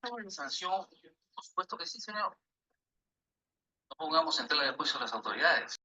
tema de la sanción, por supuesto que sí, señor. No pongamos en tela de juicio a las autoridades.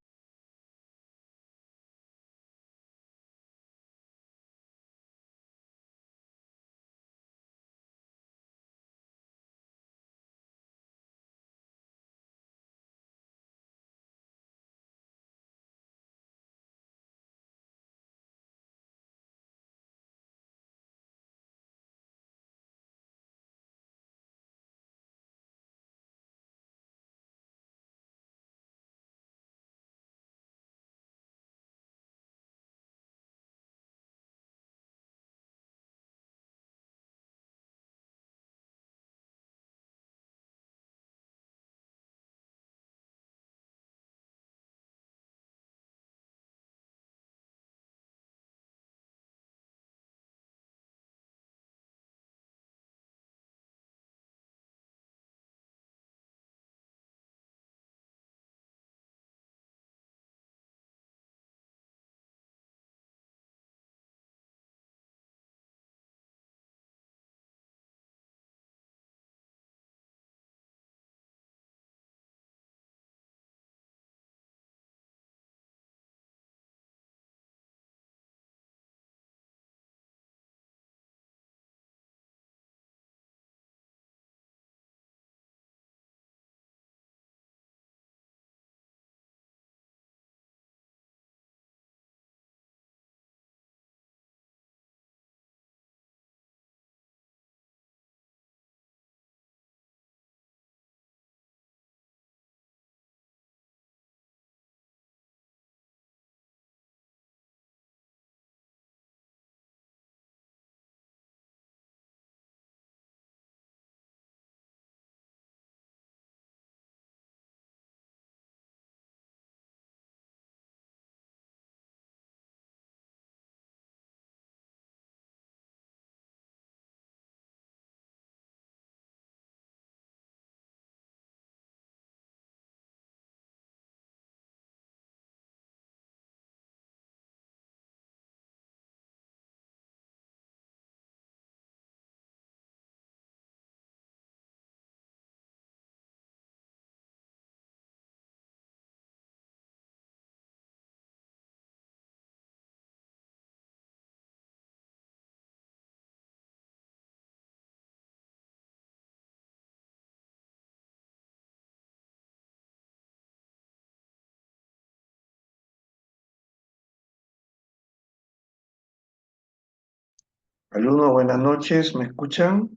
Alumno, buenas noches, ¿me escuchan?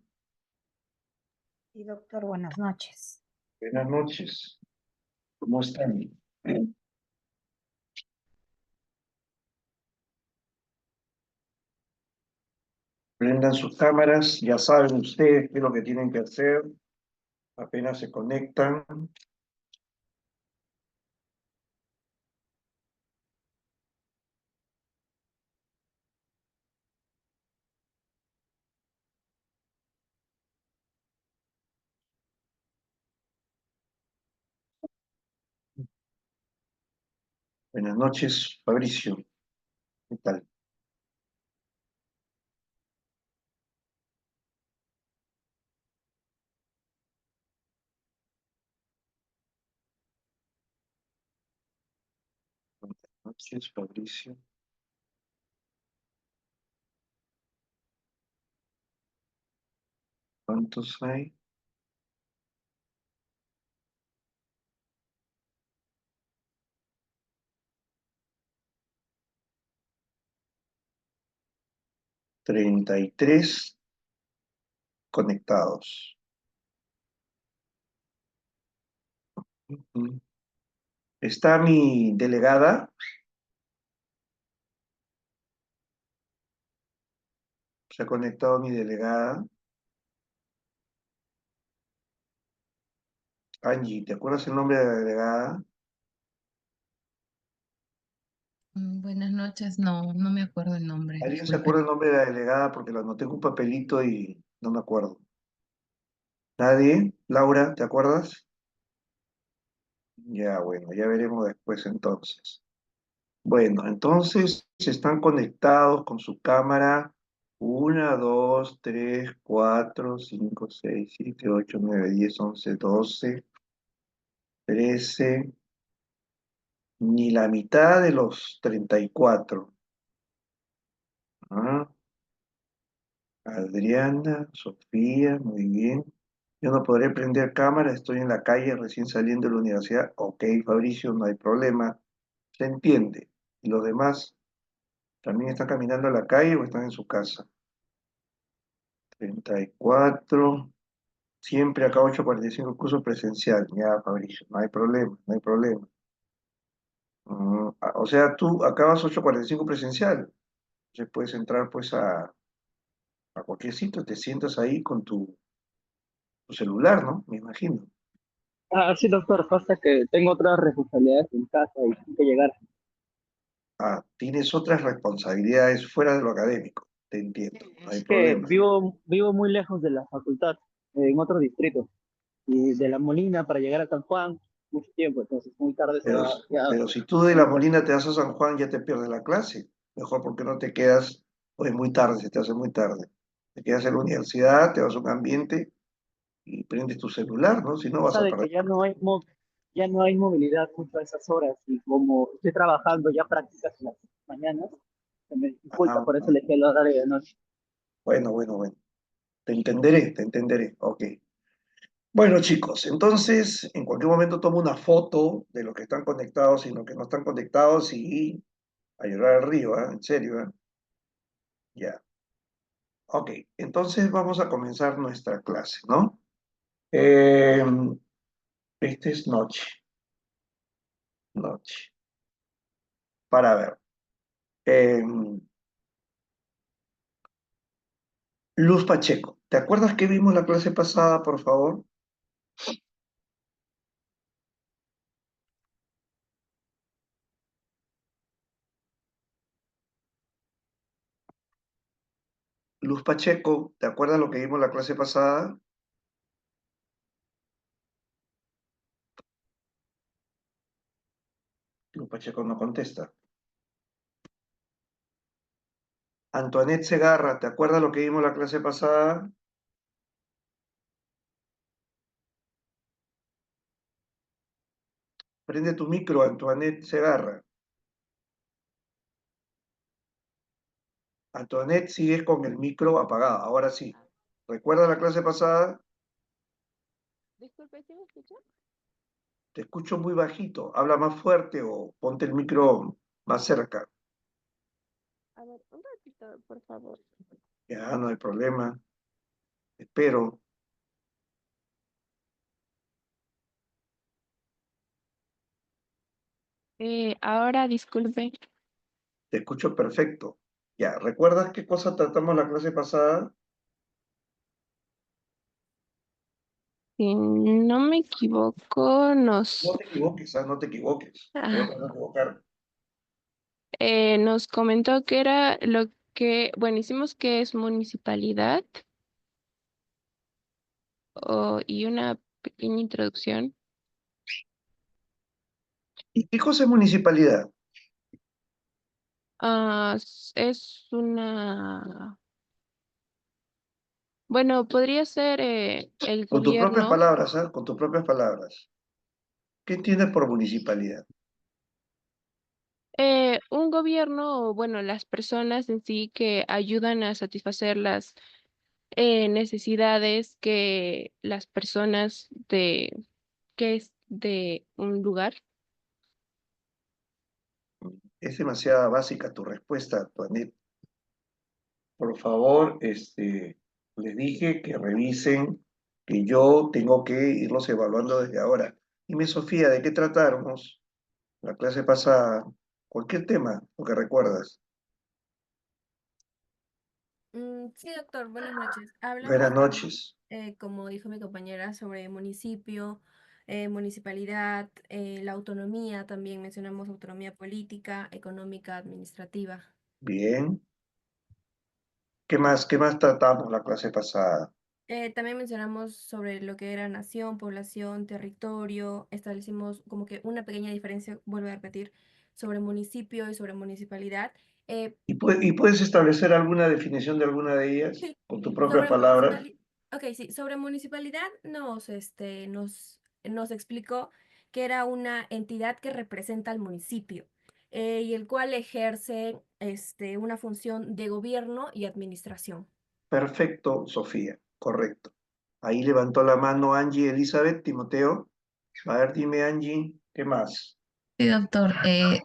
Sí, doctor, buenas noches. Buenas noches, ¿cómo están? Prendan sus cámaras, ya saben ustedes qué es lo que tienen que hacer, apenas se conectan. Buenas noches, Fabricio, ¿qué tal? Buenas noches, Fabricio. ¿Cuántos hay? $33 conectados. Ujú. ¿Está mi delegada? ¿Se ha conectado mi delegada? Angie, ¿te acuerdas el nombre de la delegada? Buenas noches, no me acuerdo el nombre, ¿Alguien se disculpe. acuerda el nombre de la delegada? Porque lo anoté en un papelito y no me acuerdo. ¿Nadie? Laura, ¿te acuerdas? Ya, bueno, ya veremos después entonces. Bueno, entonces están conectados con su cámara. 1, 2, 3, 4, 5, 6, 7, 8, 9, 10, 11, 12, 13, ni la mitad de los 34. Ah, Adriana, Sofía, muy bien. Yo no podré prender cámara, estoy en la calle recién saliendo de la universidad. Ok, Fabricio, no hay problema. Se entiende. ¿Y los demás también están caminando a la calle o están en su casa? 34. Siempre acá 8:45 curso presencial. Ya, Fabricio, no hay problema, no hay problema. O sea, tú acabas 8:45 presencial. Entonces puedes entrar pues a cualquier sitio, te sientas ahí con tu celular, ¿no? Me imagino. Sí, doctor, pasa que tengo otras responsabilidades en casa y tengo que llegar. Tienes otras responsabilidades fuera de lo académico. Te entiendo, no hay Es que problema. vivo muy lejos de la facultad, en otro distrito, y de La Molina para llegar a San Juan, mucho tiempo, entonces muy tarde se Pero, va. Ya, pero si tú de La Molina te vas a San Juan, ya te pierdes la clase. Mejor porque no te quedas, o es muy tarde, se te hace muy tarde. Te quedas en la universidad, te vas a un ambiente y prendes tu celular, ¿no? Si no vas pasa a de perder. que ya no hay movilidad mucho a esas horas, y como estoy trabajando ya prácticas en las mañanas, se me dificulta, Ah, por eso ah. elegí el horario de noche. Bueno, bueno, bueno. Te entenderé, te entenderé. Ok. Bueno, chicos, entonces en cualquier momento tomo una foto de los que están conectados y los que no están conectados y a llorar al río, ¿ah? En serio, ¿ah? Ya. Ok, entonces vamos a comenzar nuestra clase, ¿no? Eh, este es noche, noche. Para ver. eh, Luz Pacheco, ¿te acuerdas que vimos la clase pasada, por favor? Luz Pacheco, ¿te acuerdas lo que vimos la clase pasada? Luz Pacheco no contesta. Antoinette Segarra, ¿te acuerdas lo que vimos la clase pasada? Prende tu micro, Antoinette Segarra. Antoinette, sigues con el micro apagado. Ahora sí. ¿Recuerda la clase pasada? Disculpe, ¿sí me escucha? Te escucho muy bajito. Habla más fuerte o ponte el micro más cerca. A ver, un ratito, por favor. Ya, no hay problema. Espero. Ahora, disculpe. Te escucho perfecto. Ya, ¿recuerdas qué cosa tratamos la clase pasada? Si no me equivoco, No te equivoques, no te equivoques. Voy a ah, no equivocar. nos comentó que era lo que, bueno, hicimos que es municipalidad y una pequeña introducción. ¿Y qué cosa es municipalidad? Es una, bueno, podría ser el Con tus propias gobierno. palabras, ¿ah? Con tus propias palabras. ¿Qué entiendes por municipalidad? Un gobierno, o bueno, las personas en sí que ayudan a satisfacer las necesidades que las personas que es de un lugar. Es demasiado básica tu respuesta, Antoinette. Por favor, les dije que revisen, que yo tengo que irlos evaluando desde ahora. Dime, Sofía, ¿de qué tratáramos la clase pasada? Cualquier tema, lo que recuerdas. Sí, doctor, buenas noches. Buenas Hablamos también, noches. como dijo mi compañera, sobre municipio, municipalidad, la autonomía, también mencionamos autonomía política, económica, administrativa. Bien. Qué más tratamos la clase pasada? También mencionamos sobre lo que era nación, población, territorio, establecimos como que una pequeña diferencia, vuelvo a repetir, sobre municipio y sobre municipalidad. ¿Y puedes establecer alguna definición de alguna de ellas Sí, con tus propias palabras? Sí, sobre municipalidad nos explicó que era una entidad que representa al municipio y el cual ejerce una función de gobierno y administración. Perfecto, Sofía, correcto. Ahí levantó la mano Angie Elizabeth, Timoteo. A ver, dime Angie, ¿qué más? Sí, doctor.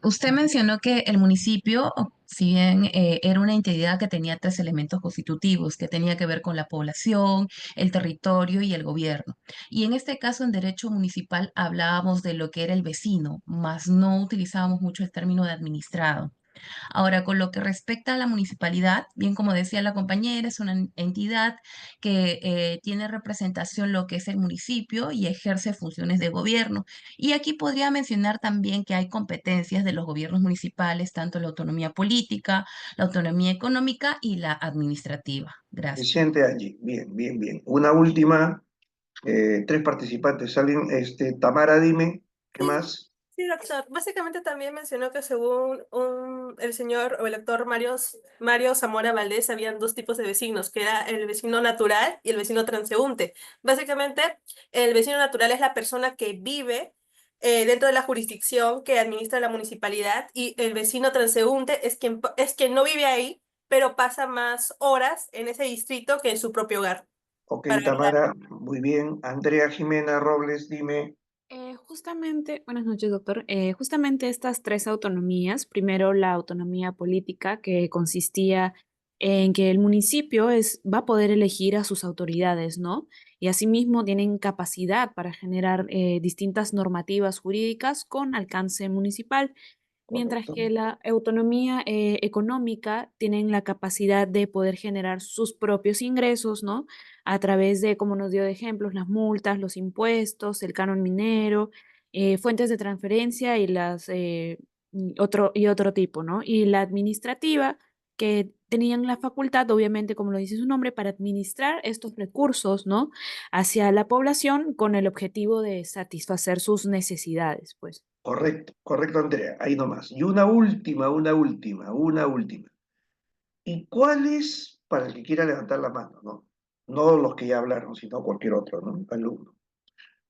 Usted mencionó que el municipio, si bien era una entidad que tenía tres elementos constitutivos, que tenía que ver con la población, el territorio y el gobierno. Y en este caso, en derecho municipal, hablábamos de lo que era el vecino, más no utilizábamos mucho el término de administrado. Ahora, con lo que respecta a la municipalidad, bien como decía la compañera, es una entidad que tiene representación lo que es el municipio y ejerce funciones de gobierno. Y aquí podría mencionar también que hay competencias de los gobiernos municipales, tanto la autonomía política, la autonomía económica y la administrativa. Gracias. Suficiente, Angie. Bien, bien, bien. Una última, tres participantes. ¿Alguien? Tamara, dime, ¿qué Sí, más? sí, doctor. Básicamente también mencionó que según el señor o el actor Mario Zamora Valdés, habían dos tipos de vecinos, que era el vecino natural y el vecino transeúnte. Básicamente, el vecino natural es la persona que vive dentro de la jurisdicción que administra la municipalidad, y el vecino transeúnte es quien no vive ahí, pero pasa más horas en ese distrito que en su propio hogar. Ok, Para brindar. Tamara, muy bien. Andrea Jimena Robles, dime. Justamente, buenas noches, doctor. Justamente estas tres autonomías, primero la autonomía política, que consistía en que el municipio va a poder elegir a sus autoridades, ¿no? Y asimismo tienen capacidad para generar distintas normativas jurídicas con alcance municipal, mientras Correcto. que la autonomía económica tienen la capacidad de poder generar sus propios ingresos, ¿no? A través de, como nos dio de ejemplos, las multas, los impuestos, el canon minero, fuentes de transferencia y otro tipo, ¿no? Y la administrativa, que tenían la facultad, obviamente, como lo dice su nombre, para administrar estos recursos, ¿no? Hacia la población con el objetivo de satisfacer sus necesidades, pues. Correcto, correcto, Andrea. Ahí nomás. Y una última. ¿Y cuál es, para el que quiera levantar la mano, ¿no? No los que ya hablaron, sino cualquier otro, ¿no? Alumno.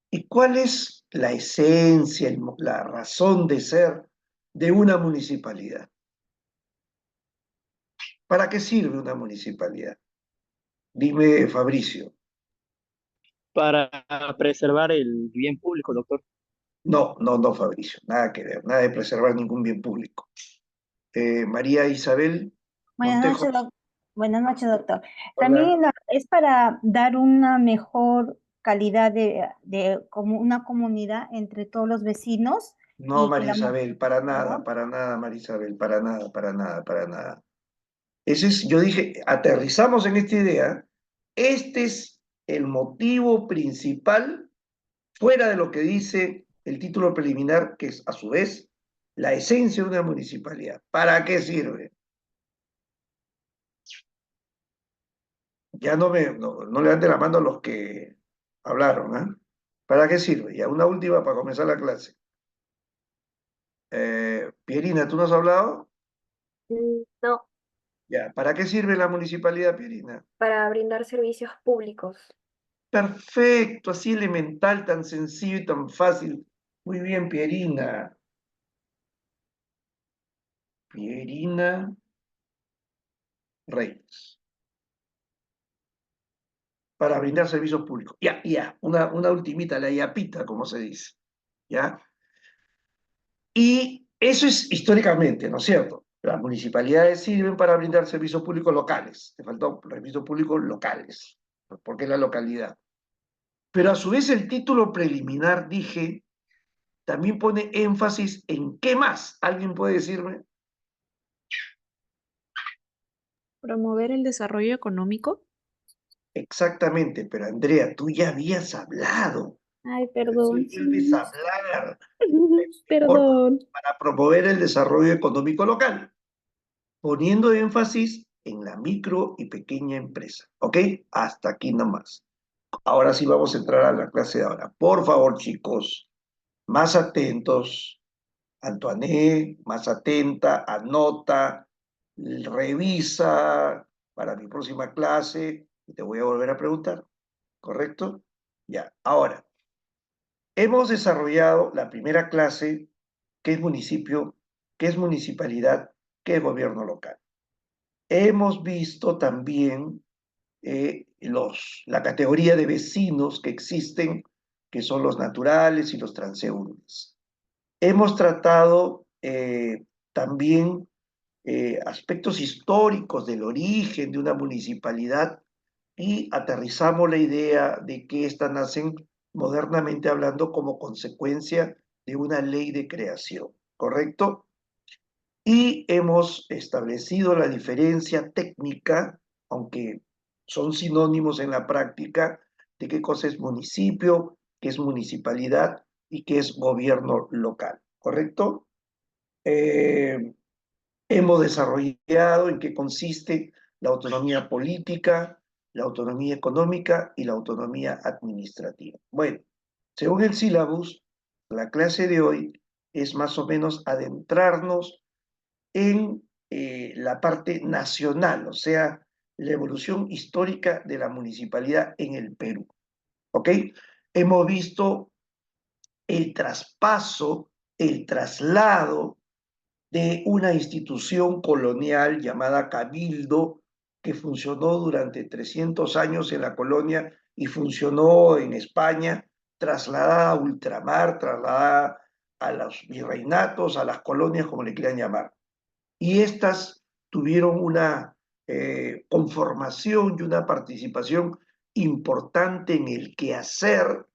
¿Y cuál es la esencia, la razón de ser de una municipalidad? ¿Para qué sirve una municipalidad? Dime, Fabricio. Para preservar el bien público, doctor. No, no, no, Fabricio. Nada que ver, nada de preservar ningún bien público. María Isabel Buenas Montejo. noches, Buenas noches, doctor. Hola. También es para dar una mejor calidad como una comunidad entre todos los vecinos No, y que María la Isabel, para nada, ¿no? para nada, María Isabel, para nada, para nada, para nada. Yo dije, aterrizamos en esta idea. Este es el motivo principal, fuera de lo que dice el título preliminar, que es a su vez la esencia de una municipalidad. ¿Para qué sirve? Ya no levanten la mano los que hablaron, ¿ah? ¿Para qué sirve? Ya una última para comenzar la clase. Pierina, ¿tú no has hablado? No, Ya, ¿para qué sirve la municipalidad, Pierina? para brindar servicios públicos. Perfecto, así elemental, tan sencillo y tan fácil. Muy bien, Pierina. Pierina Reyes. Para brindar servicios públicos. Ya, una ultimita, la yapita, como se dice. ¿Ya? Y eso es históricamente, ¿no es cierto? Las municipalidades sirven para brindar servicios públicos locales. Te faltó servicios públicos locales, porque es la localidad. Pero a su vez el título preliminar, dije, también pone énfasis en qué más. ¿Alguien puede decirme? Promover el desarrollo económico. Exactamente, pero Andrea, tú ya habías hablado. Ay, Recién perdón. vuelves a hablar. Perdón. Para promover el desarrollo económico local, poniendo énfasis en la micro y pequeña empresa. ¿Ok? Hasta aquí nomás. Ahora sí vamos a entrar a la clase de ahora. Por favor, chicos, más atentos. Antoine, más atenta, anota. revisa para mi próxima clase y te voy a volver a preguntar, ¿correcto? Ya, ahora, hemos desarrollado la primera clase, que es municipio, que es municipalidad, que es gobierno local. Hemos visto también la categoría de vecinos que existen, que son los naturales y los transeúntes. Hemos tratado también aspectos históricos del origen de una municipalidad y aterrizamos la idea de que éstas nacen modernamente hablando como consecuencia de una ley de creación, ¿correcto? Y hemos establecido la diferencia técnica, aunque son sinónimos en la práctica, de qué cosa es municipio, qué es municipalidad y qué es gobierno local, ¿correcto? Hemos desarrollado en qué consiste la autonomía política, la autonomía económica y la autonomía administrativa. Bueno, según el sílabus, la clase de hoy es más o menos adentrarnos en la parte nacional, o sea, la evolución histórica de la municipalidad en el Perú. ¿Ok? Hemos visto el traspaso, el traslado de una institución colonial llamada Cabildo, que funcionó durante 300 años en la colonia y funcionó en España, trasladada a ultramar, trasladada a los virreinatos, a las colonias, como le quieran llamar. Y estas tuvieron una conformación y una participación importante en el quehacer,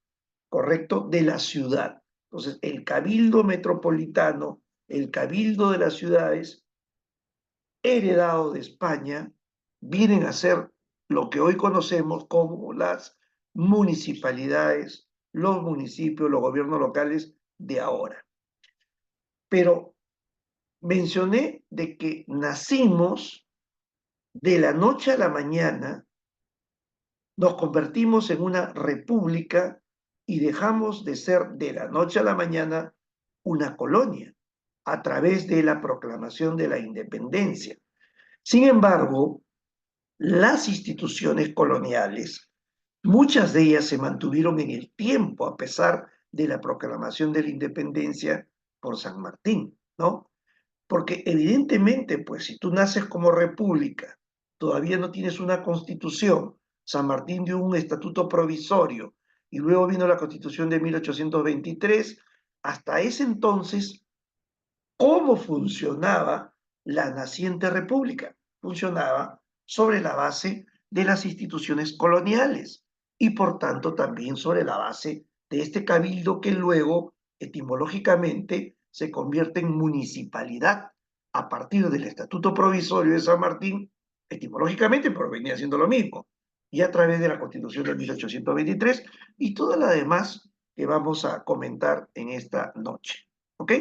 ¿correcto?, de la ciudad. Entonces, el cabildo metropolitano, el cabildo de las ciudades, heredado de España, vienen a ser lo que hoy conocemos como las municipalidades, los municipios, los gobiernos locales de ahora. Pero mencioné de que nacimos de la noche a la mañana, nos convertimos en una república y dejamos de ser de la noche a la mañana una colonia a través de la proclamación de la independencia. Sin embargo, las instituciones coloniales, muchas de ellas se mantuvieron en el tiempo a pesar de la proclamación de la independencia por San Martín, ¿no? Porque evidentemente, pues si tú naces como república, todavía no tienes una constitución, San Martín dio un estatuto provisorio y luego vino la constitución de 1823, hasta ese entonces, ¿cómo funcionaba la naciente república? Funcionaba sobre la base de las instituciones coloniales y por tanto también sobre la base de este cabildo que luego etimológicamente se convierte en municipalidad a partir del Estatuto Provisorio de San Martín, etimológicamente, pero venía siendo lo mismo, y a través de la Constitución de 1823 y toda la demás que vamos a comentar en esta noche. ¿Ok?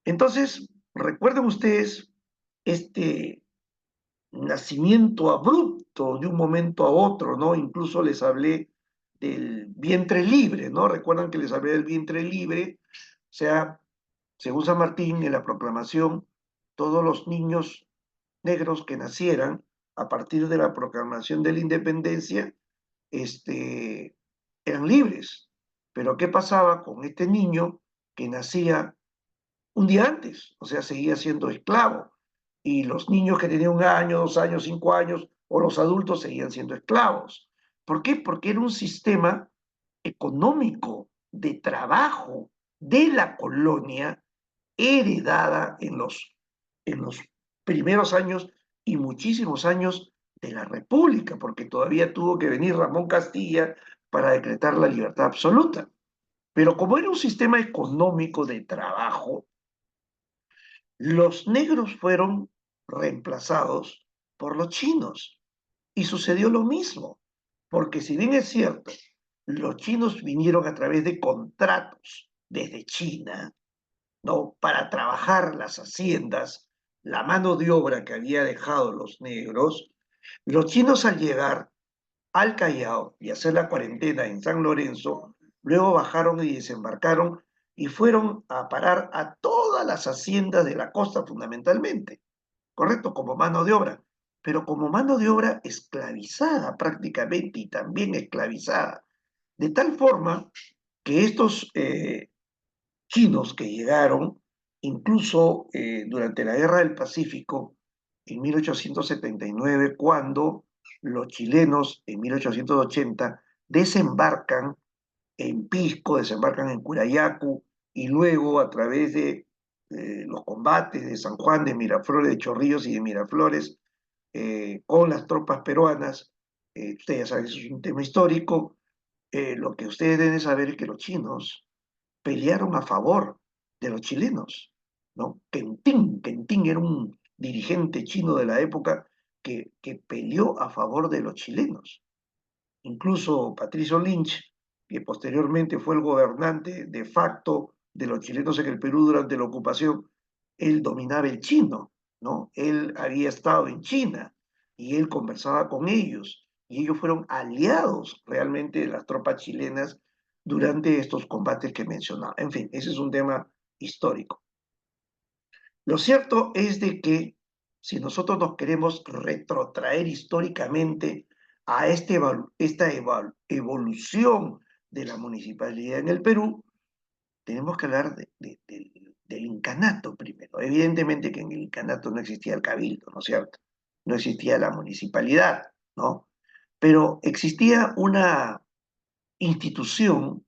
Entonces, recuerden ustedes este nacimiento abrupto de un momento a otro, ¿no? Incluso les hablé del vientre libre, ¿no? Recuerdan que les hablé del vientre libre, o sea, según San Martín, en la proclamación, todos los niños negros que nacieran a partir de la proclamación de la independencia, eran libres. Pero ¿qué pasaba con este niño que nacía un día antes? O sea, seguía siendo esclavo. Y los niños que tenían 1 año, 2 años, 5 años, o los adultos seguían siendo esclavos. ¿Por qué? Porque era un sistema económico de trabajo de la colonia heredada en los primeros años y muchísimos años de la República, porque todavía tuvo que venir Ramón Castilla para decretar la libertad absoluta. Pero como era un sistema económico de trabajo, los negros fueron reemplazados por los chinos. Y sucedió lo mismo, porque si bien es cierto, los chinos vinieron a través de contratos desde China, ¿no?, para trabajar las haciendas, la mano de obra que había dejado los negros, los chinos al llegar al Callao y hacer la cuarentena en San Lorenzo, luego bajaron y desembarcaron y fueron a parar a todas las haciendas de la costa fundamentalmente. ¿correcto? Como mano de obra, pero como mano de obra esclavizada prácticamente y también esclavizada, de tal forma que estos chinos que llegaron, incluso durante la Guerra del Pacífico, en 1879, cuando los chilenos en 1880 desembarcan en Pisco, desembarcan en Curayacu, y luego a través de los combates de San Juan, de Miraflores, de Chorrillos y de Miraflores, con las tropas peruanas, ustedes ya saben, eso es un tema histórico, lo que ustedes deben saber es que los chinos pelearon a favor de los chilenos, ¿no? Kenting era un dirigente chino de la época que peleó a favor de los chilenos. Incluso Patricio Lynch, que posteriormente fue el gobernante de facto de los chilenos en el Perú durante la ocupación, él dominaba el chino, ¿no? Él había estado en China y él conversaba con ellos, y ellos fueron aliados realmente de las tropas chilenas durante estos combates que mencionaba. En fin, ese es un tema histórico. Lo cierto es de que si nosotros nos queremos retrotraer históricamente a esta evolución de la municipalidad en el Perú, tenemos que hablar del incanato primero. Evidentemente que en el incanato no existía el cabildo, ¿no es cierto? No existía la municipalidad, ¿no? Pero existía una institución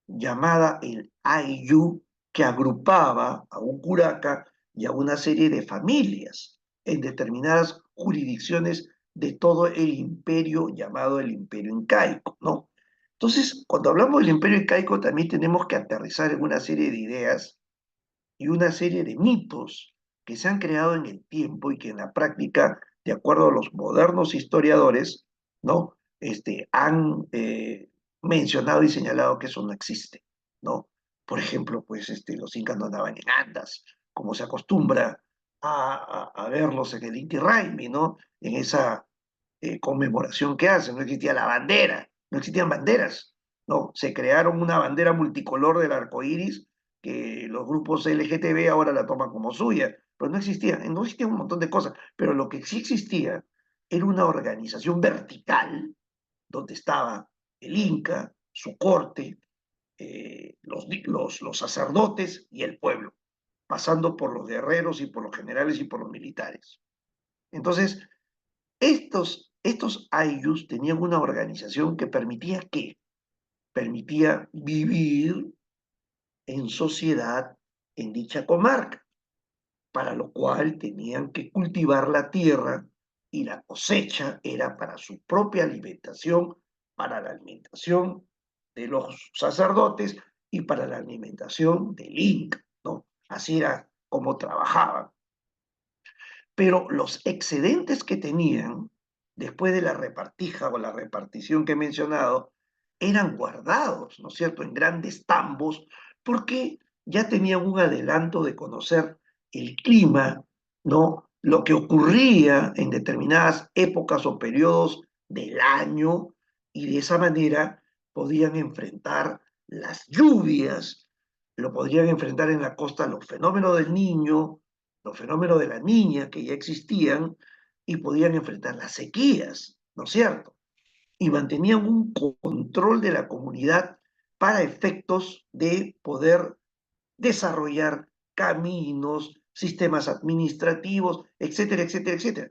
llamada el AIU, que agrupaba a un curaca y a una serie de familias en determinadas jurisdicciones de todo el imperio llamado el imperio incaico, ¿no? Entonces, cuando hablamos del imperio incaico, también tenemos que aterrizar en una serie de ideas y una serie de mitos que se han creado en el tiempo y que en la práctica, de acuerdo a los modernos historiadores, ¿no? Han mencionado y señalado que eso no existe, ¿no? Por ejemplo, pues los incas no andaban en andas, como se acostumbra a verlos en el Inti Raymi, ¿no? En esa conmemoración que hacen, no existía la bandera, no existían banderas, ¿no? Se crearon una bandera multicolor del arco iris que los grupos LGTB ahora la toman como suya, pero no existía un montón de cosas, pero lo que sí existía era una organización vertical donde estaba el Inca, su corte, los sacerdotes y el pueblo, pasando por los guerreros y por los generales y por los militares. Entonces, estos ayllus tenían una organización que permitía ¿qué? Permitía vivir en sociedad en dicha comarca, para lo cual tenían que cultivar la tierra y la cosecha era para su propia alimentación, para la alimentación de los sacerdotes y para la alimentación del Inca, ¿no? Así era como trabajaban. Pero los excedentes que tenían, después de la repartija o la repartición que he mencionado, eran guardados, ¿no es cierto?, en grandes tambos, porque ya tenían un adelanto de conocer el clima, ¿no? Lo que ocurría en determinadas épocas o periodos del año, y de esa manera podían enfrentar las lluvias, lo podrían enfrentar en la costa los fenómenos del Niño, los fenómenos de la niña que ya existían y podían enfrentar las sequías, ¿no es cierto? Y mantenían un control de la comunidad para efectos de poder desarrollar caminos, sistemas administrativos, etcétera, etcétera, etcétera.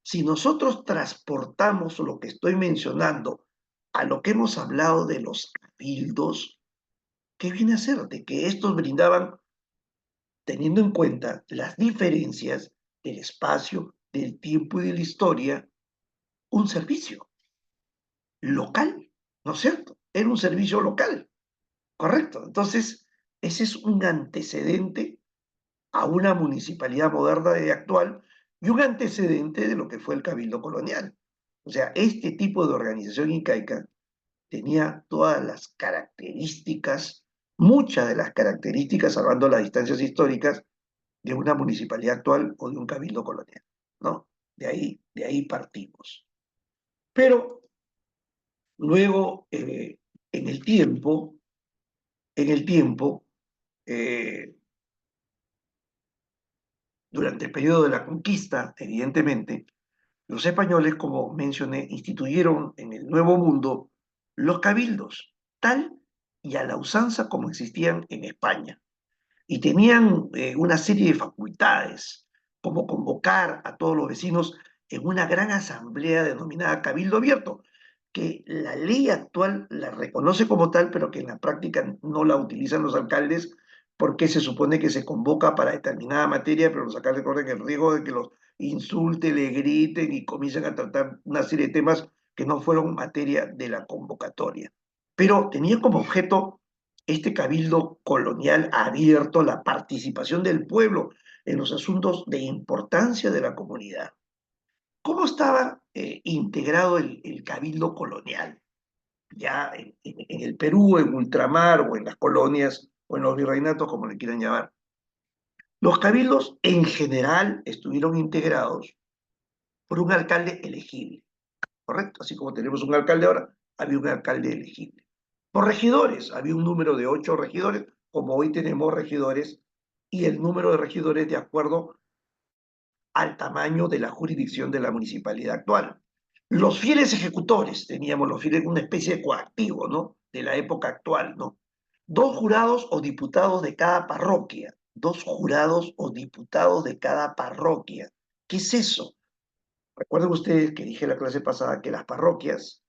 Si nosotros transportamos lo que estoy mencionando a lo que hemos hablado de los cabildos, ¿qué viene a ser? De que estos brindaban, teniendo en cuenta las diferencias del espacio, del tiempo y de la historia, un servicio local, ¿no es cierto? Era un servicio local, correcto. Entonces, ese es un antecedente a una municipalidad moderna y actual y un antecedente de lo que fue el cabildo colonial. O sea, este tipo de organización incaica tenía todas las características, muchas de las características, salvando las distancias históricas, de una municipalidad actual o de un cabildo colonial, ¿no? De ahí partimos. Pero luego, en el tiempo, eh, Durante el periodo de la conquista, evidentemente, los españoles, como mencioné, instituyeron en el Nuevo Mundo los cabildos, tal y a la usanza como existían en España. Y tenían una serie de facultades, como convocar a todos los vecinos en una gran asamblea denominada Cabildo Abierto, que la ley actual la reconoce como tal, pero que en la práctica no la utilizan los alcaldes porque se supone que se convoca para determinada materia, pero los alcaldes corren el riesgo de que los insulten, le griten y comiencen a tratar una serie de temas que no fueron materia de la convocatoria. Pero tenía como objeto este cabildo colonial abierto, la participación del pueblo en los asuntos de importancia de la comunidad. ¿Cómo estaba integrado el cabildo colonial? Ya en el Perú, en ultramar o en las colonias o en los virreinatos, como le quieran llamar. Los cabildos en general estuvieron integrados por un alcalde elegible, ¿correcto? Así como tenemos un alcalde ahora, había un alcalde elegible. Por regidores, había un número de 8 regidores, como hoy tenemos regidores, y el número de regidores de acuerdo al tamaño de la jurisdicción de la municipalidad actual. Los fieles ejecutores, teníamos los fieles, una especie de coactivo, ¿no? De la época actual, ¿no? 2 jurados o diputados de cada parroquia. 2 jurados o diputados de cada parroquia. ¿Qué es eso? Recuerden ustedes que dije en la clase pasada que las parroquias,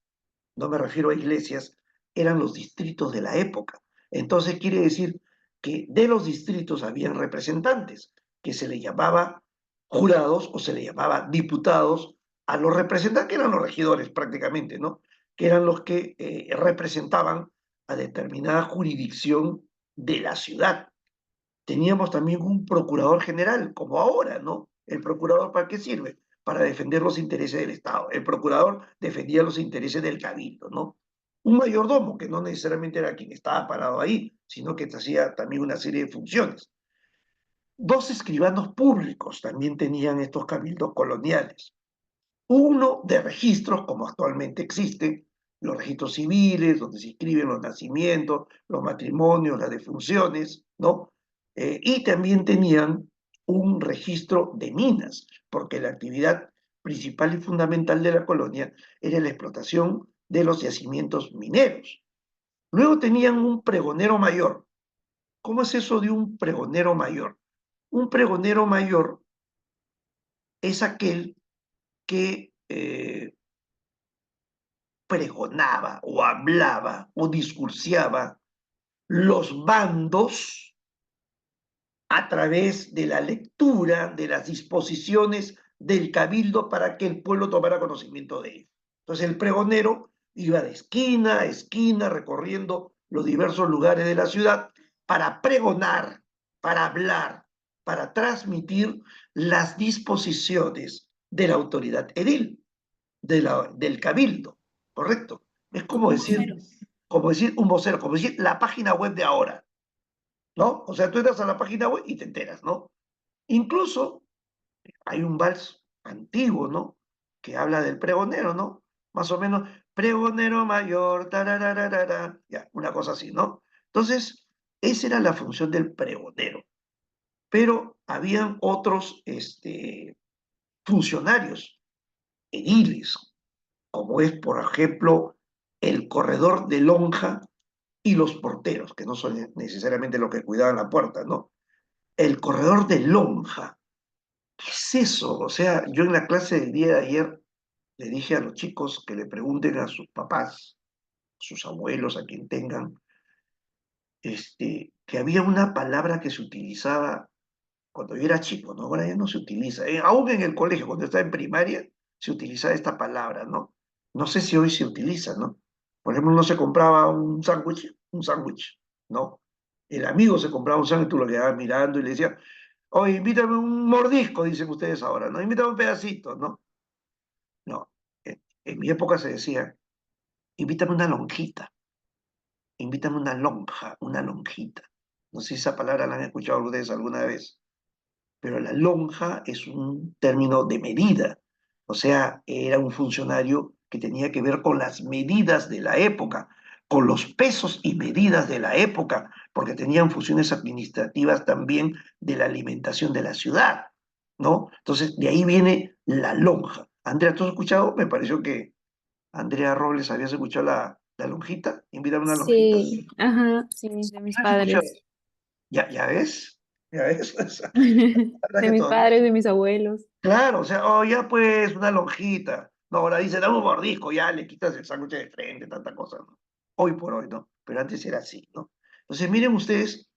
no me refiero a iglesias, eran los distritos de la época. Entonces quiere decir que de los distritos habían representantes, que se le llamaba jurados o se le llamaba diputados a los representantes, que eran los regidores prácticamente, ¿no? Que eran los que representaban a determinada jurisdicción de la ciudad. Teníamos también un procurador general, como ahora, ¿no? ¿El procurador para qué sirve? Para defender los intereses del Estado. El procurador defendía los intereses del cabildo, ¿no? Un mayordomo, que no necesariamente era quien estaba parado ahí, sino que hacía también una serie de funciones. 2 escribanos públicos también tenían estos cabildos coloniales. Uno de registros, como actualmente existen, los registros civiles, donde se inscriben los nacimientos, los matrimonios, las defunciones, ¿no? Y también tenían un registro de minas, porque la actividad principal y fundamental de la colonia era la explotación de los yacimientos mineros. Luego tenían un pregonero mayor. ¿Cómo es eso de un pregonero mayor? Un pregonero mayor es aquel que pregonaba o hablaba o discursiaba los bandos a través de la lectura de las disposiciones del cabildo para que el pueblo tomara conocimiento de ello. Entonces el pregonero iba de esquina a esquina recorriendo los diversos lugares de la ciudad para pregonar, para hablar, para transmitir las disposiciones de la autoridad edil, del cabildo, ¿correcto? Es como decir un vocero, como decir la página web de ahora, ¿no? O sea, tú entras a la página web y te enteras, ¿no? Incluso hay un vals antiguo, ¿no? Que habla del pregonero, ¿no? Más o menos, pregonero mayor, tarararara, ya, una cosa así, ¿no? Entonces, esa era la función del pregonero. Pero habían otros funcionarios ediles, como es, por ejemplo, el corredor de lonja y los porteros, que no son necesariamente los que cuidaban la puerta, ¿no? El corredor de lonja, ¿qué es eso? O sea, yo en la clase del día de ayer le dije a los chicos que le pregunten a sus papás, a sus abuelos, a quien tengan, que había una palabra que se utilizaba cuando yo era chico, ¿no? Ahora ya no se utiliza. Aún en el colegio, cuando estaba en primaria, se utilizaba esta palabra, ¿no? No sé si hoy se utiliza, ¿no? Por ejemplo, no se compraba un sándwich, ¿no? El amigo se compraba un sándwich, tú lo quedabas mirando y le decías, oye, invítame un mordisco, dicen ustedes ahora, ¿no? Invítame un pedacito, ¿no? No, en mi época se decía, invítame una lonjita, invítame una lonja, una lonjita. No sé si esa palabra la han escuchado ustedes alguna vez, pero la lonja es un término de medida, o sea, era un funcionario que tenía que ver con las medidas de la época, con los pesos y medidas de la época, porque tenían funciones administrativas también de la alimentación de la ciudad. ¿no? Entonces, de ahí viene la lonja. Andrea, ¿tú has escuchado? Me pareció que Andrea Robles habías escuchado la lonjita. Invítame una lonjita. Sí, ajá, sí, de mis ¿Has escuchado? padres. ¿Ya ves? ¿Ya ves? La verdad De que mis todavía. padres, de mis abuelos. Claro, o sea, oh, ya pues, una lonjita. No, ahora dice, dame un mordisco, ya le quitas el sándwich de frente, tanta cosa, ¿no? Hoy por hoy, ¿no? Pero antes era así, ¿no? Entonces, miren ustedes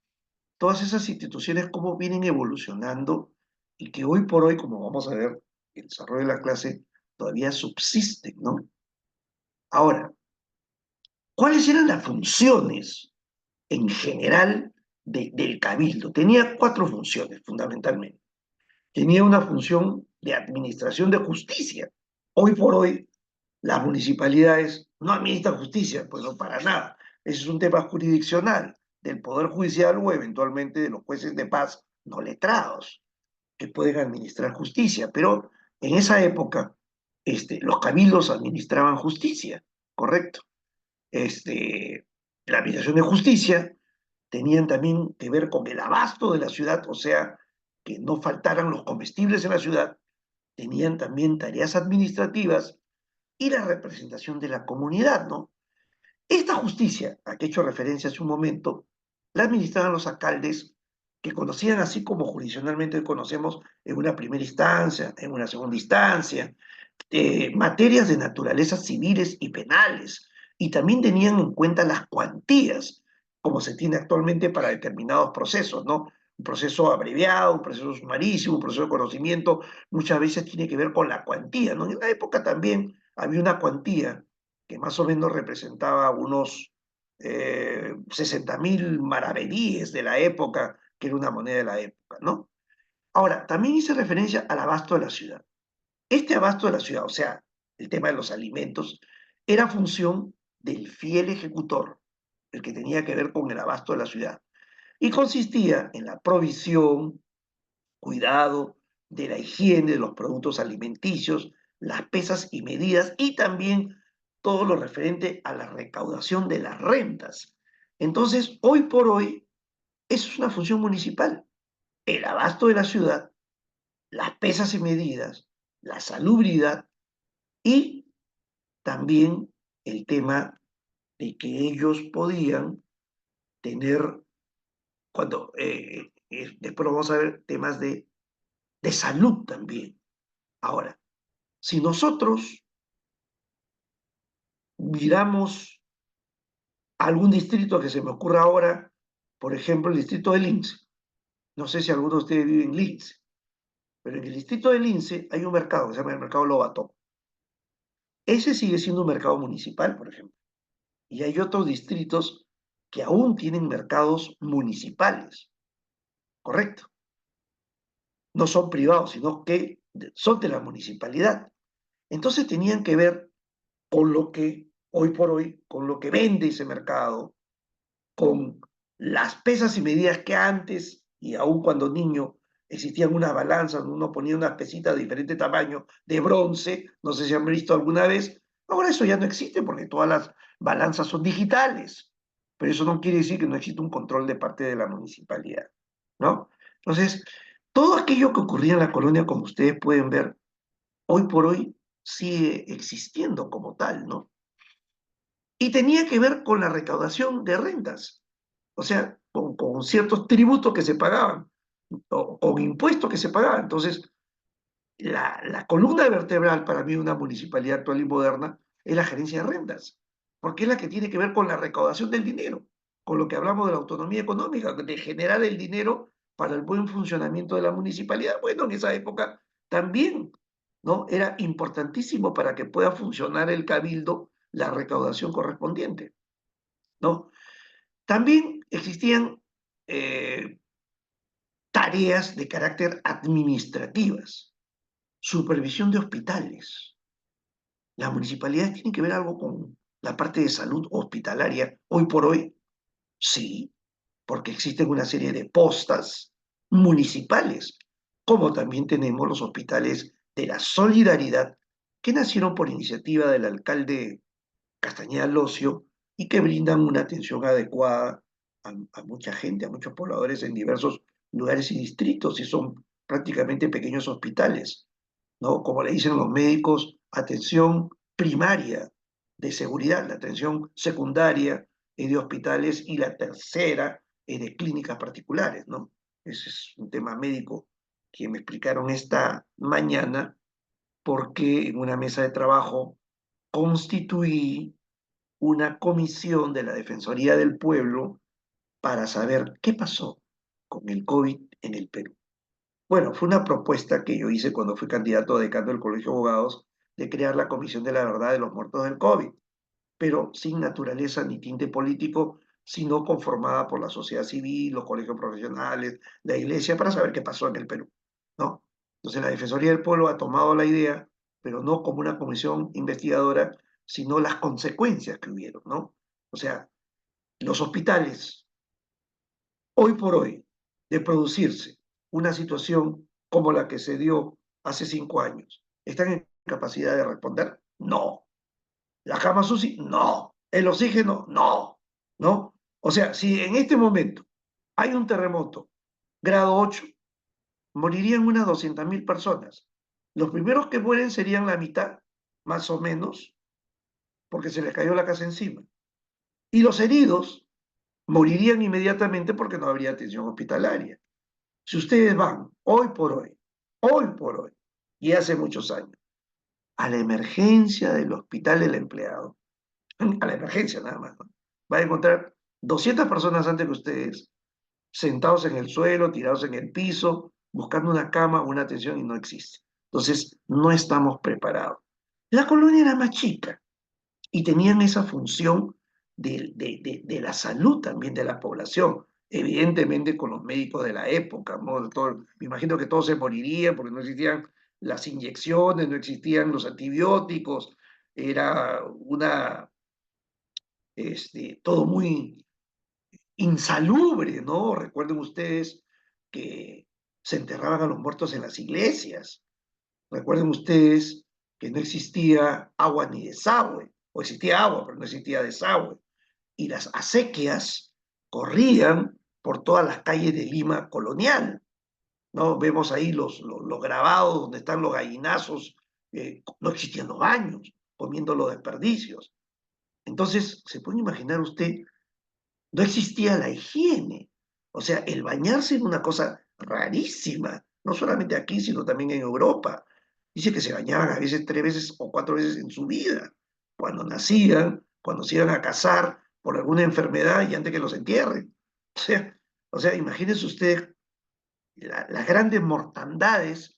todas esas instituciones cómo vienen evolucionando y que hoy por hoy, como vamos a ver, el desarrollo de la clase todavía subsisten, ¿no? Ahora, ¿cuáles eran las funciones en general del cabildo? Tenía cuatro funciones, fundamentalmente. Tenía una función de administración de justicia. Hoy por hoy, las municipalidades no administran justicia, pues no para nada. Ese es un tema jurisdiccional del Poder Judicial o eventualmente de los jueces de paz no letrados, que pueden administrar justicia. Pero en esa época, los cabildos administraban justicia, correcto. La administración de justicia tenían también que ver con el abasto de la ciudad, o sea, que no faltaran los comestibles en la ciudad, tenían también tareas administrativas y la representación de la comunidad, ¿no? Esta justicia, a que he hecho referencia hace un momento, la administraban los alcaldes que conocían así como jurisdiccionalmente conocemos en una primera instancia, en una segunda instancia, materias de naturaleza civiles y penales, y también tenían en cuenta las cuantías, como se tiene actualmente para determinados procesos, ¿no? Un proceso abreviado, un proceso sumarísimo, un proceso de conocimiento, muchas veces tiene que ver con la cuantía, ¿no? En la época también había una cuantía que más o menos representaba unos 60.000 maravedíes de la época, que era una moneda de la época, ¿no? Ahora, también hice referencia al abasto de la ciudad. Este abasto de la ciudad, o sea, el tema de los alimentos, era función del fiel ejecutor, el que tenía que ver con el abasto de la ciudad, y consistía en la provisión, cuidado de la higiene de los productos alimenticios, las pesas y medidas, y también todo lo referente a la recaudación de las rentas. Entonces, hoy por hoy, eso es una función municipal. El abasto de la ciudad, las pesas y medidas, la salubridad y también el tema de que ellos podían tener, después vamos a ver temas de salud también. Ahora, si nosotros miramos algún distrito que se me ocurra ahora, por ejemplo, el distrito de Lince, no sé si alguno de ustedes vive en Lince, pero en el distrito de Lince hay un mercado que se llama el mercado Lobatón. Ese sigue siendo un mercado municipal, por ejemplo. Y hay otros distritos que aún tienen mercados municipales, correcto. No son privados, sino que son de la municipalidad. Entonces tenían que ver con lo que hoy por hoy, con lo que vende ese mercado, con las pesas y medidas que antes, y aún cuando niño, existían unas balanzas, uno ponía unas pesitas de diferente tamaño, de bronce, no sé si han visto alguna vez, ahora eso ya no existe porque todas las balanzas son digitales, pero eso no quiere decir que no existe un control de parte de la municipalidad, ¿no? Entonces, todo aquello que ocurría en la colonia, como ustedes pueden ver, hoy por hoy sigue existiendo como tal, ¿no? Y tenía que ver con la recaudación de rentas, o sea, con ciertos tributos que se pagaban, o con impuestos que se pagaban. Entonces, la columna vertebral para mí de una municipalidad actual y moderna es la gerencia de rentas, porque es la que tiene que ver con la recaudación del dinero, con lo que hablamos de la autonomía económica, de generar el dinero para el buen funcionamiento de la municipalidad. Bueno, en esa época también, ¿no? Era importantísimo para que pueda funcionar el cabildo la recaudación correspondiente, ¿no? También existían tareas de carácter administrativas, supervisión de hospitales. Las municipalidades tienen que ver algo con la parte de salud hospitalaria. Hoy por hoy, sí, porque existen una serie de postas municipales, como también tenemos los hospitales de la Solidaridad, que nacieron por iniciativa del alcalde Castañeda Locio y que brindan una atención adecuada a mucha gente, a muchos pobladores en diversos lugares y distritos, y son prácticamente pequeños hospitales, ¿no? Como le dicen los médicos, atención primaria de seguridad, la atención secundaria es de hospitales y la tercera es de clínicas particulares, ¿no? Ese es un tema médico que me explicaron esta mañana porque en una mesa de trabajo constituí una comisión de la Defensoría del Pueblo para saber qué pasó con el COVID en el Perú. Bueno, fue una propuesta que yo hice cuando fui candidato a decano del Colegio de Abogados de crear la Comisión de la Verdad de los Muertos del COVID, pero sin naturaleza ni tinte político, sino conformada por la sociedad civil, los colegios profesionales, la iglesia, para saber qué pasó en el Perú, ¿no? Entonces la Defensoría del Pueblo ha tomado la idea, pero no como una comisión investigadora, sino las consecuencias que hubieron, ¿no? O sea, los hospitales, hoy por hoy, de producirse una situación como la que se dio hace 5 años, ¿están en capacidad de responder? No. ¿La cama UCI? No. ¿El oxígeno? No. ¿No? O sea, si en este momento hay un terremoto grado 8, morirían unas 200.000 personas. Los primeros que mueren serían la mitad, más o menos, porque se les cayó la casa encima. Y los heridos morirían inmediatamente porque no habría atención hospitalaria. Si ustedes van hoy por hoy, y hace muchos años, a la emergencia del hospital del empleado, a la emergencia nada más, ¿no? Va a encontrar 200 personas antes que ustedes, sentados en el suelo, tirados en el piso, buscando una cama, una atención, y no existe. Entonces, no estamos preparados. La colonia era más chica y tenían esa función de la salud también de la población, evidentemente con los médicos de la época, ¿no? Me imagino que todos se morirían porque no existían las inyecciones, no existían los antibióticos, era todo muy insalubre, ¿no? Recuerden ustedes que se enterraban a los muertos en las iglesias. Recuerden ustedes que no existía agua ni desagüe, o existía agua, pero no existía desagüe. Y las acequias corrían por todas las calles de Lima colonial, ¿no? Vemos ahí los grabados donde están los gallinazos, no existían los baños, comiendo los desperdicios. Entonces, ¿se puede imaginar usted? No existía la higiene. O sea, el bañarse era una cosa rarísima, no solamente aquí, sino también en Europa. Dice que se bañaban a veces 3 veces o 4 veces en su vida, cuando nacían, cuando se iban a casar por alguna enfermedad y antes que los entierren. O sea, imagínese usted las grandes mortandades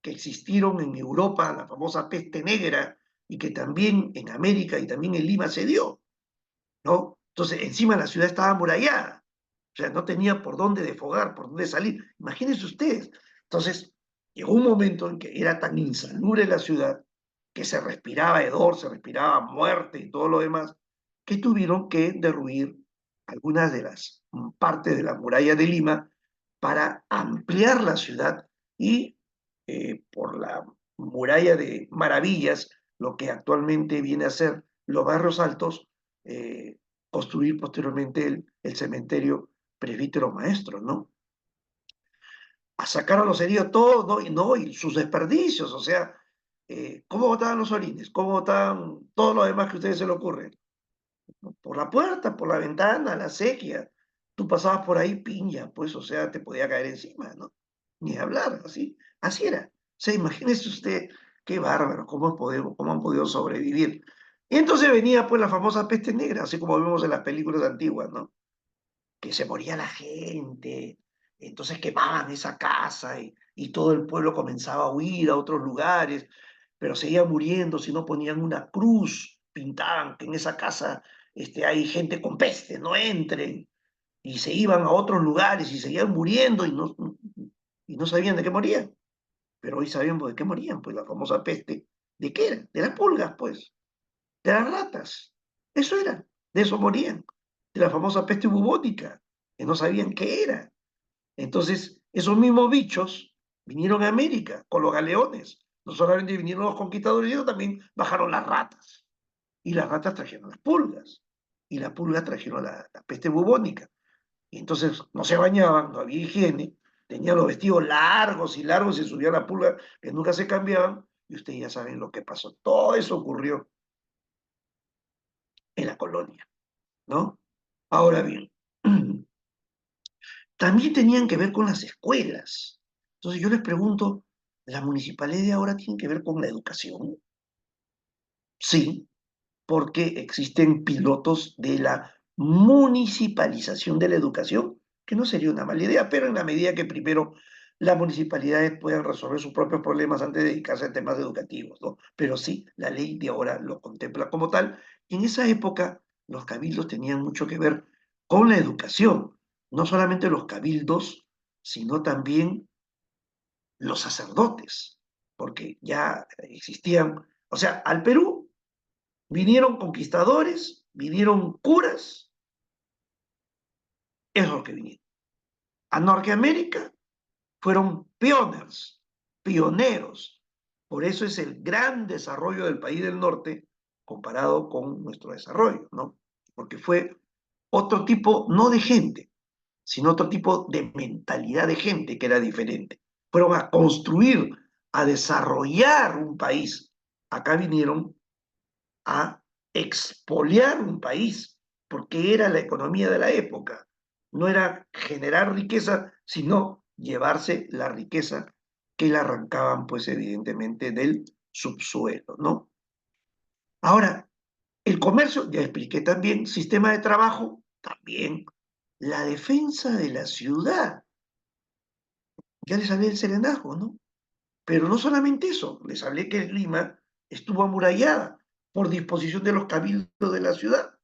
que existieron en Europa, la famosa peste negra, y que también en América y también en Lima se dio, ¿no? Entonces, encima la ciudad estaba amurallada, o sea, no tenía por dónde desfogar, por dónde salir. Imagínense ustedes. Entonces, llegó un momento en que era tan insalubre la ciudad, que se respiraba hedor, se respiraba muerte y todo lo demás, que tuvieron que derruir algunas de las partes de la muralla de Lima para ampliar la ciudad y por la muralla de Maravillas, lo que actualmente viene a ser los barrios altos, construir posteriormente el cementerio presbítero maestro, ¿no? A sacar a los heridos todos, ¿no? Y sus desperdicios, o sea, ¿cómo botaban los orines? ¿Cómo botaban todo lo demás que a ustedes se le ocurre? Por la puerta, por la ventana, la sequía. Tú pasabas por ahí, piña, pues, o sea, te podía caer encima, ¿no? Ni hablar, así era. O sea, imagínese usted, qué bárbaro, cómo han podido sobrevivir. Y entonces venía, pues, la famosa peste negra, así como vemos en las películas antiguas, ¿no? Que se moría la gente, entonces quemaban esa casa y todo el pueblo comenzaba a huir a otros lugares, pero seguía muriendo si no ponían una cruz, pintaban que en esa casa hay gente con peste, no entren, y se iban a otros lugares y seguían muriendo y no sabían de qué morían, pero hoy sabemos de qué morían, pues la famosa peste, ¿de qué era? De las pulgas, pues, de las ratas, eso era, de eso morían, de la famosa peste bubónica, que no sabían qué era. Entonces, esos mismos bichos vinieron a América con los galeones. No solamente vinieron los conquistadores, sino también bajaron las ratas. Y las ratas trajeron las pulgas. Y las pulgas trajeron la peste bubónica. Y entonces no se bañaban, no había higiene. tenían los vestidos largos y largos y se subía la pulga que nunca se cambiaban, y ustedes ya saben lo que pasó. Todo eso ocurrió en la colonia, ¿no? Ahora bien, también tenían que ver con las escuelas. Entonces yo les pregunto, ¿la municipalidad de ahora tiene que ver con la educación? Sí, porque existen pilotos de la municipalización de la educación, que no sería una mala idea, pero en la medida que primero las municipalidades puedan resolver sus propios problemas antes de dedicarse a temas educativos, ¿no? Pero sí, la ley de ahora lo contempla como tal. Y en esa época los cabildos tenían mucho que ver con la educación, no solamente los cabildos, sino también los sacerdotes, porque ya existían, o sea, al Perú vinieron conquistadores, vinieron curas, es lo que vinieron. A Norteamérica fueron pioneros. Por eso es el gran desarrollo del país del norte comparado con nuestro desarrollo, ¿no? Porque fue otro tipo, no de gente, sino otro tipo de mentalidad de gente que era diferente. Fueron a construir, a desarrollar un país. Acá vinieron a expoliar un país, porque era la economía de la época. No era generar riqueza, sino llevarse la riqueza que le arrancaban, pues evidentemente, del subsuelo, ¿no? Ahora, el comercio, ya expliqué también, sistema de trabajo, también, la defensa de la ciudad, ya les hablé del Serenazgo, ¿no? Pero no solamente eso, les hablé que Lima estuvo amurallada por disposición de los cabildos de la ciudad.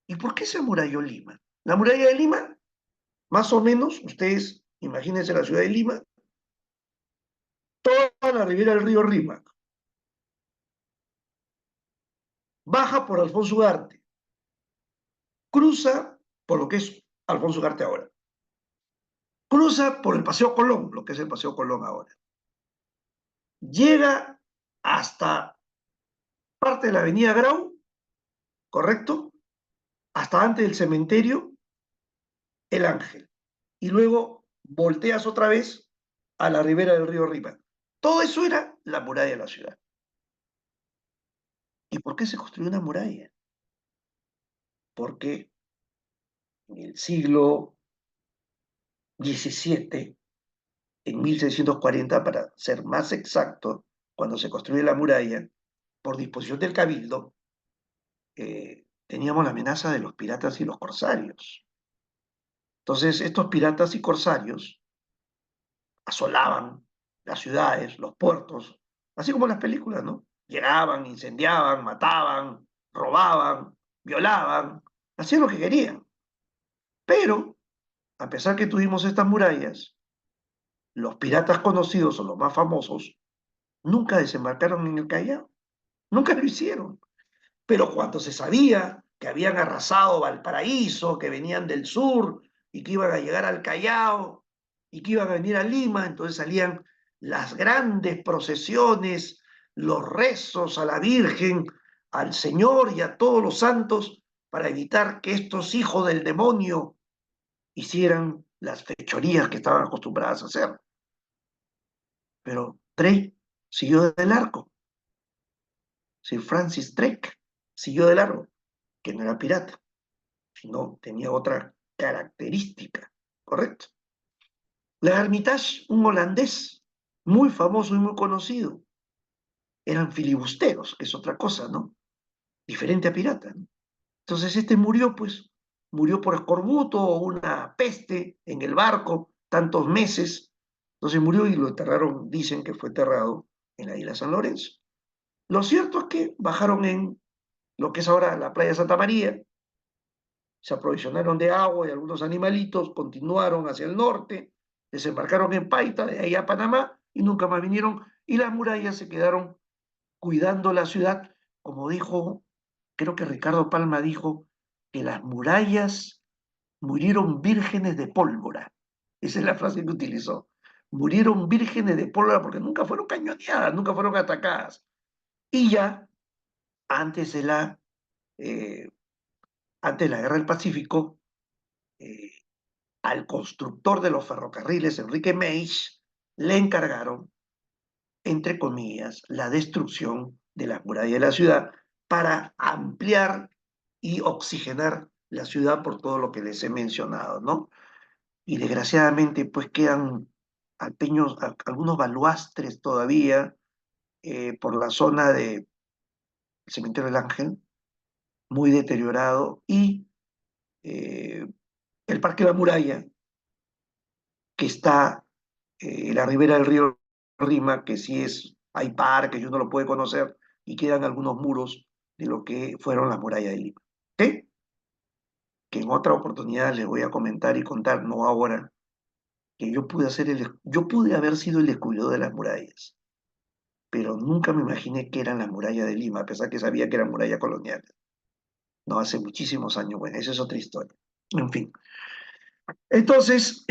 ¿Y por qué se amuralló Lima? La muralla de Lima, más o menos, ustedes imagínense la ciudad de Lima, toda la ribera del río Rímac, baja por Alfonso Ugarte, cruza por lo que es Alfonso Ugarte ahora, cruza por el Paseo Colón, lo que es el Paseo Colón ahora, llega hasta parte de la avenida Grau, ¿correcto? Hasta antes del cementerio El Ángel, y luego volteas otra vez a la ribera del río Rímac. Todo eso era la muralla de la ciudad. ¿Y por qué se construyó una muralla? Porque en el siglo XVII, en 1640, para ser más exacto, cuando se construye la muralla, por disposición del cabildo, teníamos la amenaza de los piratas y los corsarios. Entonces, estos piratas y corsarios asolaban las ciudades, los puertos, así como en las películas, ¿no? Llegaban, incendiaban, mataban, robaban, violaban, hacían lo que querían. Pero, a pesar que tuvimos estas murallas, los piratas conocidos o los más famosos nunca desembarcaron en el Callao, nunca lo hicieron. Pero cuando se sabía que habían arrasado Valparaíso, que venían del sur y que iban a llegar al Callao y que iban a venir a Lima, entonces salían las grandes procesiones, los rezos a la Virgen, al Señor y a todos los santos para evitar que estos hijos del demonio hicieran las fechorías que estaban acostumbradas a hacer. Pero Drake siguió de largo. Sir Francis Drake siguió de largo, que no era pirata, sino tenía otra característica, ¿correcto? La Hermitage, un holandés muy famoso y muy conocido, eran filibusteros, que es otra cosa, ¿no? Diferente a pirata, ¿no? Entonces este murió, pues, murió por escorbuto o una peste en el barco, tantos meses. Entonces murió y lo enterraron, dicen que fue enterrado en la isla San Lorenzo. Lo cierto es que bajaron en lo que es ahora la playa Santa María, se aprovisionaron de agua y algunos animalitos, continuaron hacia el norte, desembarcaron en Paita, de ahí a Panamá, y nunca más vinieron, y las murallas se quedaron cuidando la ciudad, como dijo, creo que Ricardo Palma dijo, que las murallas murieron vírgenes de pólvora. Esa es la frase que utilizó. Murieron vírgenes de pólvora porque nunca fueron cañoneadas, nunca fueron atacadas. Y ya, antes de antes de la Guerra del Pacífico, al constructor de los ferrocarriles, Enrique Meich, le encargaron, entre comillas, la destrucción de las murallas de la ciudad para ampliar y oxigenar la ciudad por todo lo que les he mencionado, ¿no? Y desgraciadamente pues quedan algunos baluastres todavía por la zona del Cementerio del Ángel, muy deteriorado, y el Parque de la Muralla, que está en la ribera del río Rima, que sí hay parques y uno lo puede conocer, y quedan algunos muros de lo que fueron las murallas de Lima. ¿Ok? Que en otra oportunidad les voy a comentar y contar, no ahora, que yo pude haber sido el descubridor de las murallas, pero nunca me imaginé que eran las murallas de Lima, a pesar que sabía que eran murallas coloniales. No, hace muchísimos años, bueno, esa es otra historia. En fin. Entonces,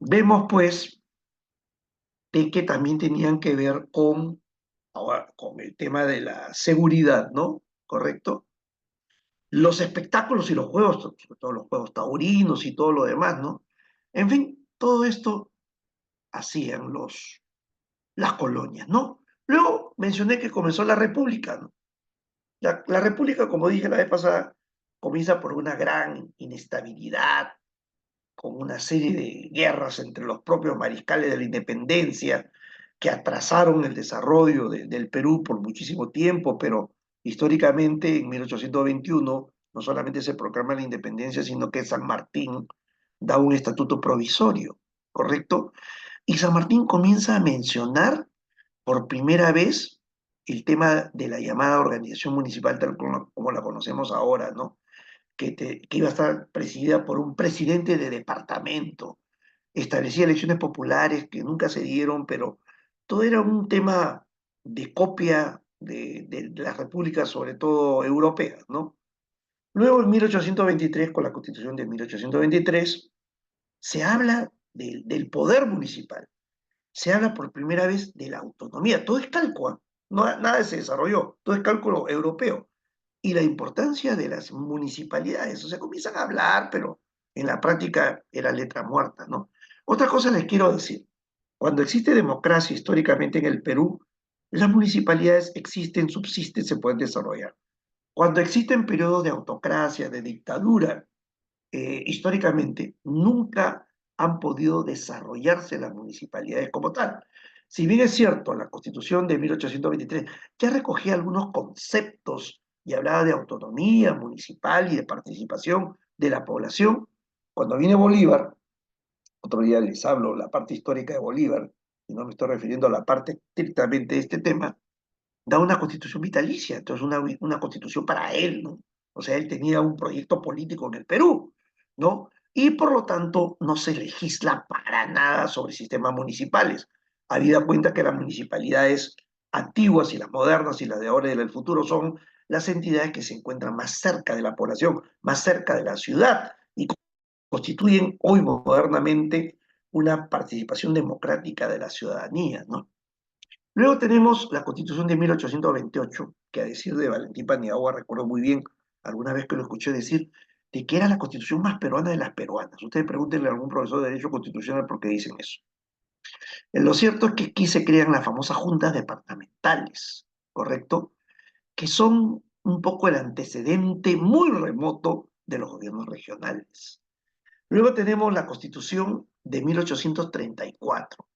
vemos pues de que también tenían que ver con el tema de la seguridad, ¿no? ¿Correcto? Los espectáculos y los juegos, sobre todo los juegos taurinos y todo lo demás, ¿no? En fin, todo esto hacían las colonias, ¿no? Luego mencioné que comenzó la República, ¿no? La República, como dije la vez pasada, comienza por una gran inestabilidad, con una serie de guerras entre los propios mariscales de la independencia que atrasaron el desarrollo del Perú por muchísimo tiempo, pero históricamente en 1821 no solamente se proclama la independencia, sino que San Martín da un estatuto provisorio, ¿correcto? Y San Martín comienza a mencionar por primera vez el tema de la llamada organización municipal tal como la conocemos ahora, ¿no? Que iba a estar presidida por un presidente de departamento. Establecía elecciones populares que nunca se dieron, pero todo era un tema de copia de las repúblicas, sobre todo europeas, ¿no? Luego, en 1823, con la Constitución de 1823, se habla del poder municipal, se habla por primera vez de la autonomía. Todo es cálculo, no, nada se desarrolló, todo es cálculo europeo. Y la importancia de las municipalidades, o sea, comienzan a hablar, pero en la práctica era letra muerta, ¿no? Otra cosa les quiero decir, cuando existe democracia históricamente en el Perú, las municipalidades existen, subsisten, se pueden desarrollar. Cuando existen periodos de autocracia, de dictadura, históricamente nunca han podido desarrollarse las municipalidades como tal. Si bien es cierto, la Constitución de 1823 ya recogía algunos conceptos y hablaba de autonomía municipal y de participación de la población, cuando viene Bolívar, otro día les hablo la parte histórica de Bolívar, y no me estoy refiriendo a la parte estrictamente de este tema, da una constitución vitalicia, entonces una constitución para él, ¿no? O sea, él tenía un proyecto político en el Perú, ¿no? Y por lo tanto no se legisla para nada sobre sistemas municipales, habida cuenta que las municipalidades antiguas y las modernas y las de ahora y del futuro son las entidades que se encuentran más cerca de la población, más cerca de la ciudad, y constituyen hoy modernamente una participación democrática de la ciudadanía, ¿no? Luego tenemos la Constitución de 1828, que a decir de Valentín Paniagua, recuerdo muy bien, alguna vez que lo escuché decir, de que era la Constitución más peruana de las peruanas. Ustedes pregúntenle a algún profesor de Derecho Constitucional por qué dicen eso. Lo cierto es que aquí se crean las famosas juntas departamentales, ¿correcto? Que son un poco el antecedente muy remoto de los gobiernos regionales. Luego tenemos la Constitución de 1834.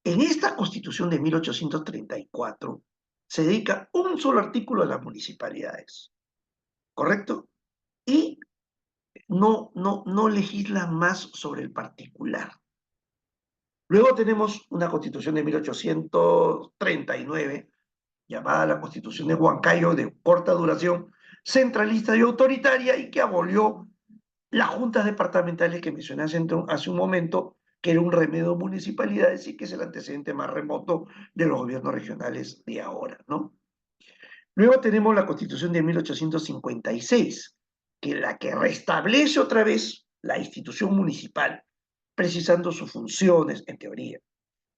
En esta Constitución de 1834 se dedica un solo artículo a las municipalidades, ¿correcto? Y no legislan más sobre el particular. Luego tenemos una Constitución de 1839, llamada la Constitución de Huancayo, de corta duración, centralista y autoritaria, y que abolió las juntas departamentales que mencioné hace un momento, que era un remedio de municipalidades y que es el antecedente más remoto de los gobiernos regionales de ahora, ¿no? Luego tenemos la Constitución de 1856, que es la que restablece otra vez la institución municipal, precisando sus funciones, en teoría,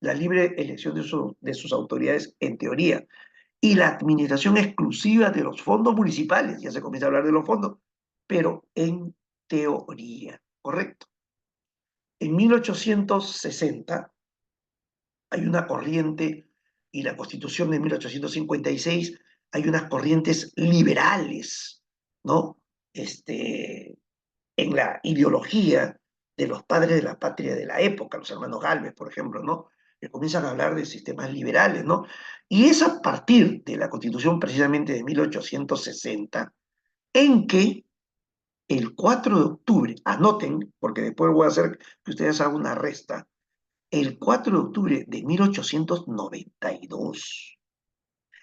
la libre elección de sus autoridades, en teoría, y la administración exclusiva de los fondos municipales, ya se comienza a hablar de los fondos, pero en teoría, correcto. En 1860 hay una corriente, y la Constitución de 1856 hay unas corrientes liberales, ¿no? En la ideología de los padres de la patria de la época, los hermanos Gálvez, por ejemplo, ¿no? Que comienzan a hablar de sistemas liberales, ¿no? Y es a partir de la Constitución precisamente de 1860 en que el 4 de octubre, anoten, porque después voy a hacer que ustedes hagan una resta, el 4 de octubre de 1892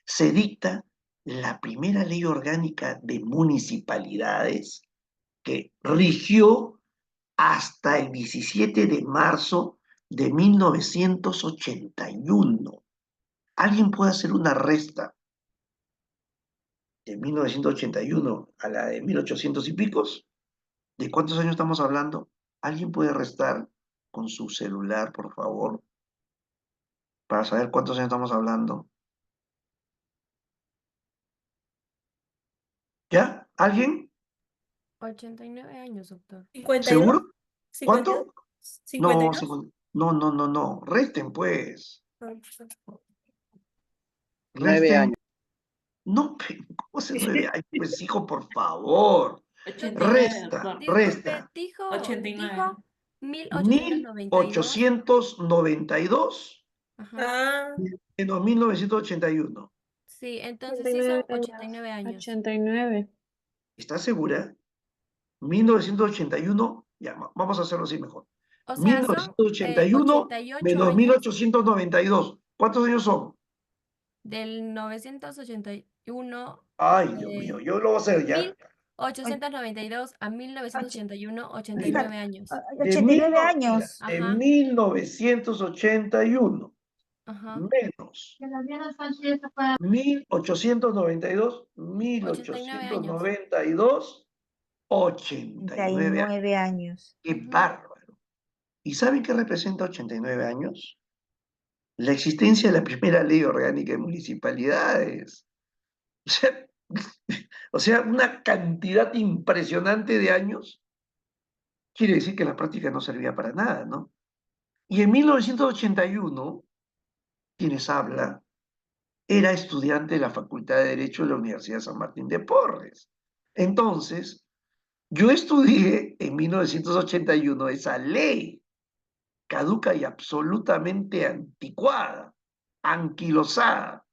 se dicta la primera ley orgánica de municipalidades que rigió hasta el 17 de marzo de 1981. ¿Alguien puede hacer una resta de 1981 a la de 1800 y picos? ¿De cuántos años estamos hablando? ¿Alguien puede restar con su celular, por favor, para saber cuántos años estamos hablando? ¿Ya? ¿Alguien? 89 años, doctor. 52, ¿Seguro? 52, ¿Cuánto? 52. No. Resten, pues. Nueve Resten. años. No, ¿cómo hace 9 años? Pues, hijo, por favor. 89, Resta, doctor. Disculpe, resta. dijo 89. 1892. 1892 Ajá. Ah, menos 1981. Sí, entonces sí son 89 años. 89. ¿Estás segura? 1981, ya, vamos a hacerlo así mejor. O sea, son 1981 88 menos años 1892. ¿Cuántos años son? del 981 Ay, Dios mío, yo lo voy a hacer ya. 1892 a 1981, 89 años. De 89 años. de Ajá. 1981 Ajá. menos 1892, 89 años. 1892, 89 años. 39 años. ¡Qué bárbaro! ¿Y saben qué representa 89 años? La existencia de la primera ley orgánica de municipalidades. O sea, o sea, una cantidad impresionante de años quiere decir que la práctica no servía para nada, ¿no? Y en 1981, quienes habla, era estudiante de la Facultad de Derecho de la Universidad de San Martín de Porres. Entonces, yo estudié en 1981 esa ley, caduca y absolutamente anticuada, anquilosada.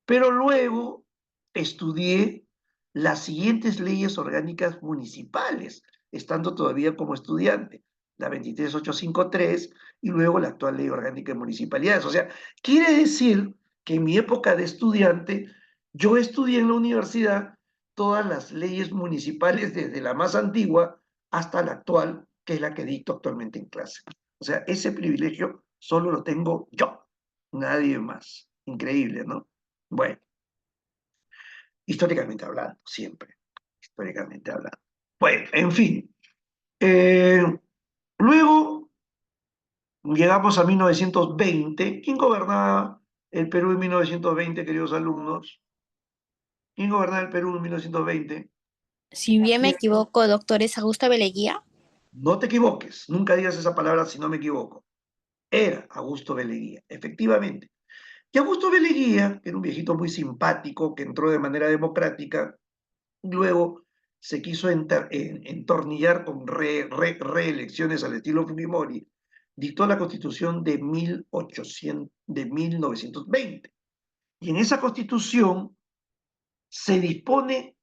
Pero luego estudié las siguientes leyes orgánicas municipales, estando todavía como estudiante, la 23853 y luego la actual ley orgánica de municipalidades. O sea, quiere decir que en mi época de estudiante, yo estudié en la universidad todas las leyes municipales desde la más antigua hasta la actual, que es la que dicto actualmente en clase. O sea, ese privilegio solo lo tengo yo, nadie más. Increíble, ¿no? Bueno, históricamente hablando, siempre, históricamente hablando. Bueno, en fin. Luego llegamos a 1920. ¿Quién gobernaba el Perú en 1920, queridos alumnos? ¿Quién gobernaba el Perú en 1920? Si bien me equivoco, doctor, ¿es Augusto Beleguía? No te equivoques, nunca digas esa palabra si no me equivoco. Era Augusto Beleguía, efectivamente. Y Augusto Beleguía, que era un viejito muy simpático, que entró de manera democrática, luego se quiso entornillar con reelecciones al estilo Fujimori, dictó la Constitución de 1920. Y en esa Constitución se dispone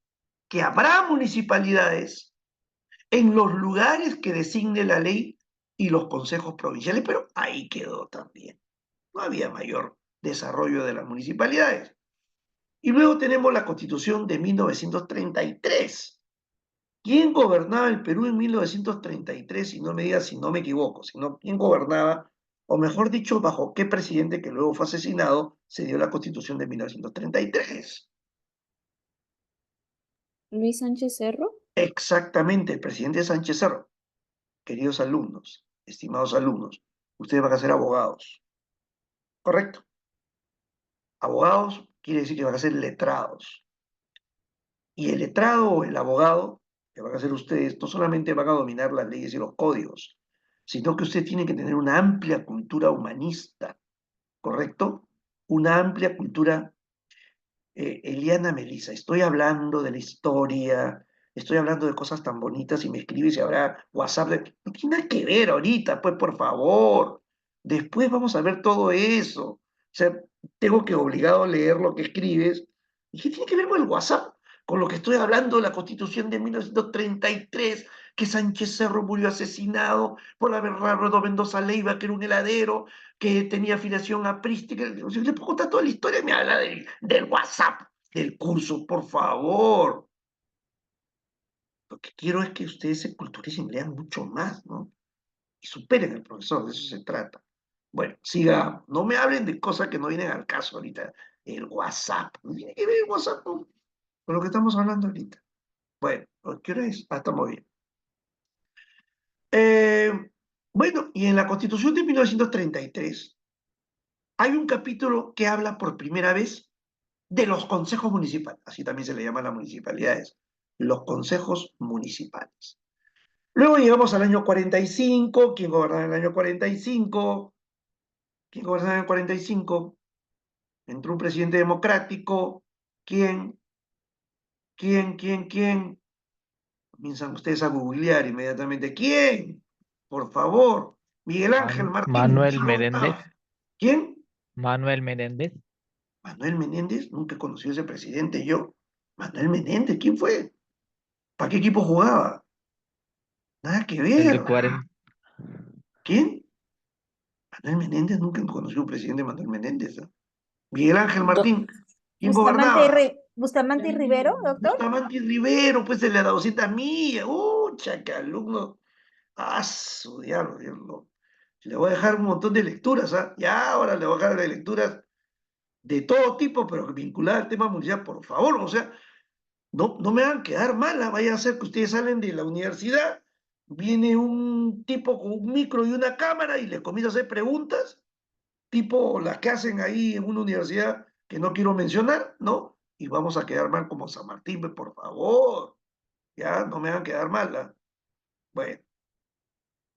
que habrá municipalidades en los lugares que designe la ley y los consejos provinciales, pero ahí quedó también. No había mayor desarrollo de las municipalidades. Y luego tenemos la Constitución de 1933. ¿Quién gobernaba el Perú en 1933? Y no me digas si no me equivoco, sino quién gobernaba, o mejor dicho, bajo qué presidente que luego fue asesinado se dio la Constitución de 1933. Luis Sánchez Cerro. Exactamente, el presidente Sánchez Cerro. Queridos alumnos, estimados alumnos, ustedes van a ser abogados. ¿Correcto? Abogados quiere decir que van a ser letrados. Y el letrado o el abogado que van a hacer ustedes, no solamente van a dominar las leyes y los códigos, sino que usted tiene que tener una amplia cultura humanista, ¿correcto? Una amplia cultura. Eliana Melissa, estoy hablando de la historia, estoy hablando de cosas tan bonitas y me escribes y habrá WhatsApp. No tiene nada que ver ahorita, pues por favor. Después vamos a ver todo eso. O sea, tengo que obligado a leer lo que escribes. ¿Y qué tiene que ver con el WhatsApp? Con lo que estoy hablando de la Constitución de 1933, que Sánchez Cerro murió asesinado por la Bernardo Mendoza Leiva, que era un heladero, que tenía afiliación a Pristi, que le puedo contar toda la historia y me habla del WhatsApp, del curso, por favor. Lo que quiero es que ustedes se culturicen, lean mucho más, ¿no? Y superen al profesor, de eso se trata. Bueno, siga, no me hablen de cosas que no vienen al caso ahorita. El WhatsApp, no tiene que ver el WhatsApp con lo que estamos hablando ahorita. Bueno, ¿qué hora es? Ah, estamos bien. Eh, bueno, y en la Constitución de 1933 hay un capítulo que habla por primera vez de los consejos municipales, así también se le llama a las municipalidades, los consejos municipales. Luego llegamos al año 45, ¿quién gobernaba en el año 45? ¿Quién gobernaba en el 45? Entró un presidente democrático, ¿quién? ¿Quién? Comienzan ustedes a googlear inmediatamente, ¿quién? Por favor, Miguel Ángel Martín. Manuel Menéndez. ¿Quién? Manuel Menéndez. Manuel Menéndez, nunca conocí a ese presidente yo. Manuel Menéndez, ¿quién fue? ¿Para qué equipo jugaba? Nada que El ver. de 40. ¿Quién? Manuel Menéndez, nunca conocí a un presidente Manuel Menéndez. ¿Eh? Miguel Ángel Martín, ¿quién Bustamante gobernaba? Bustamante y Rivero, doctor. Bustamante y Rivero, pues de la 200 millas. Qué alumno. Ah, su diablo, Dios mío. Le voy a dejar un montón de lecturas, ¿ah? Ya ahora le voy a dejar de lecturas de todo tipo, pero vinculadas al tema mundial, por favor. O sea, no me hagan quedar mala, vaya a ser que ustedes salen de la universidad, viene un tipo con un micro y una cámara y le comienza a hacer preguntas, tipo las que hacen ahí en una universidad que no quiero mencionar, ¿no? Y vamos a quedar mal como San Martín, pues, por favor, ya, no me hagan quedar mal. ¿Ah? Bueno,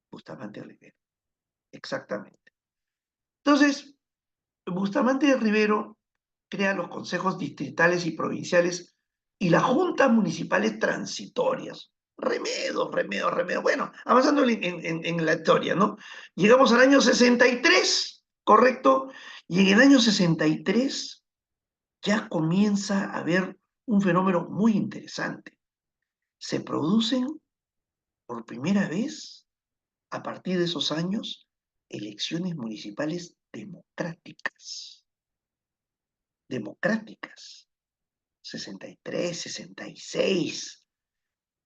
Bustamante Rivero, exactamente. Entonces, Bustamante Rivero crea los consejos distritales y provinciales y las juntas municipales transitorias. Remedio. Bueno, avanzando en la historia, ¿no? Llegamos al año 63, ¿correcto? Y en el año 63 ya comienza a haber un fenómeno muy interesante. Se producen por primera vez, a partir de esos años, elecciones municipales democráticas. 63, 66.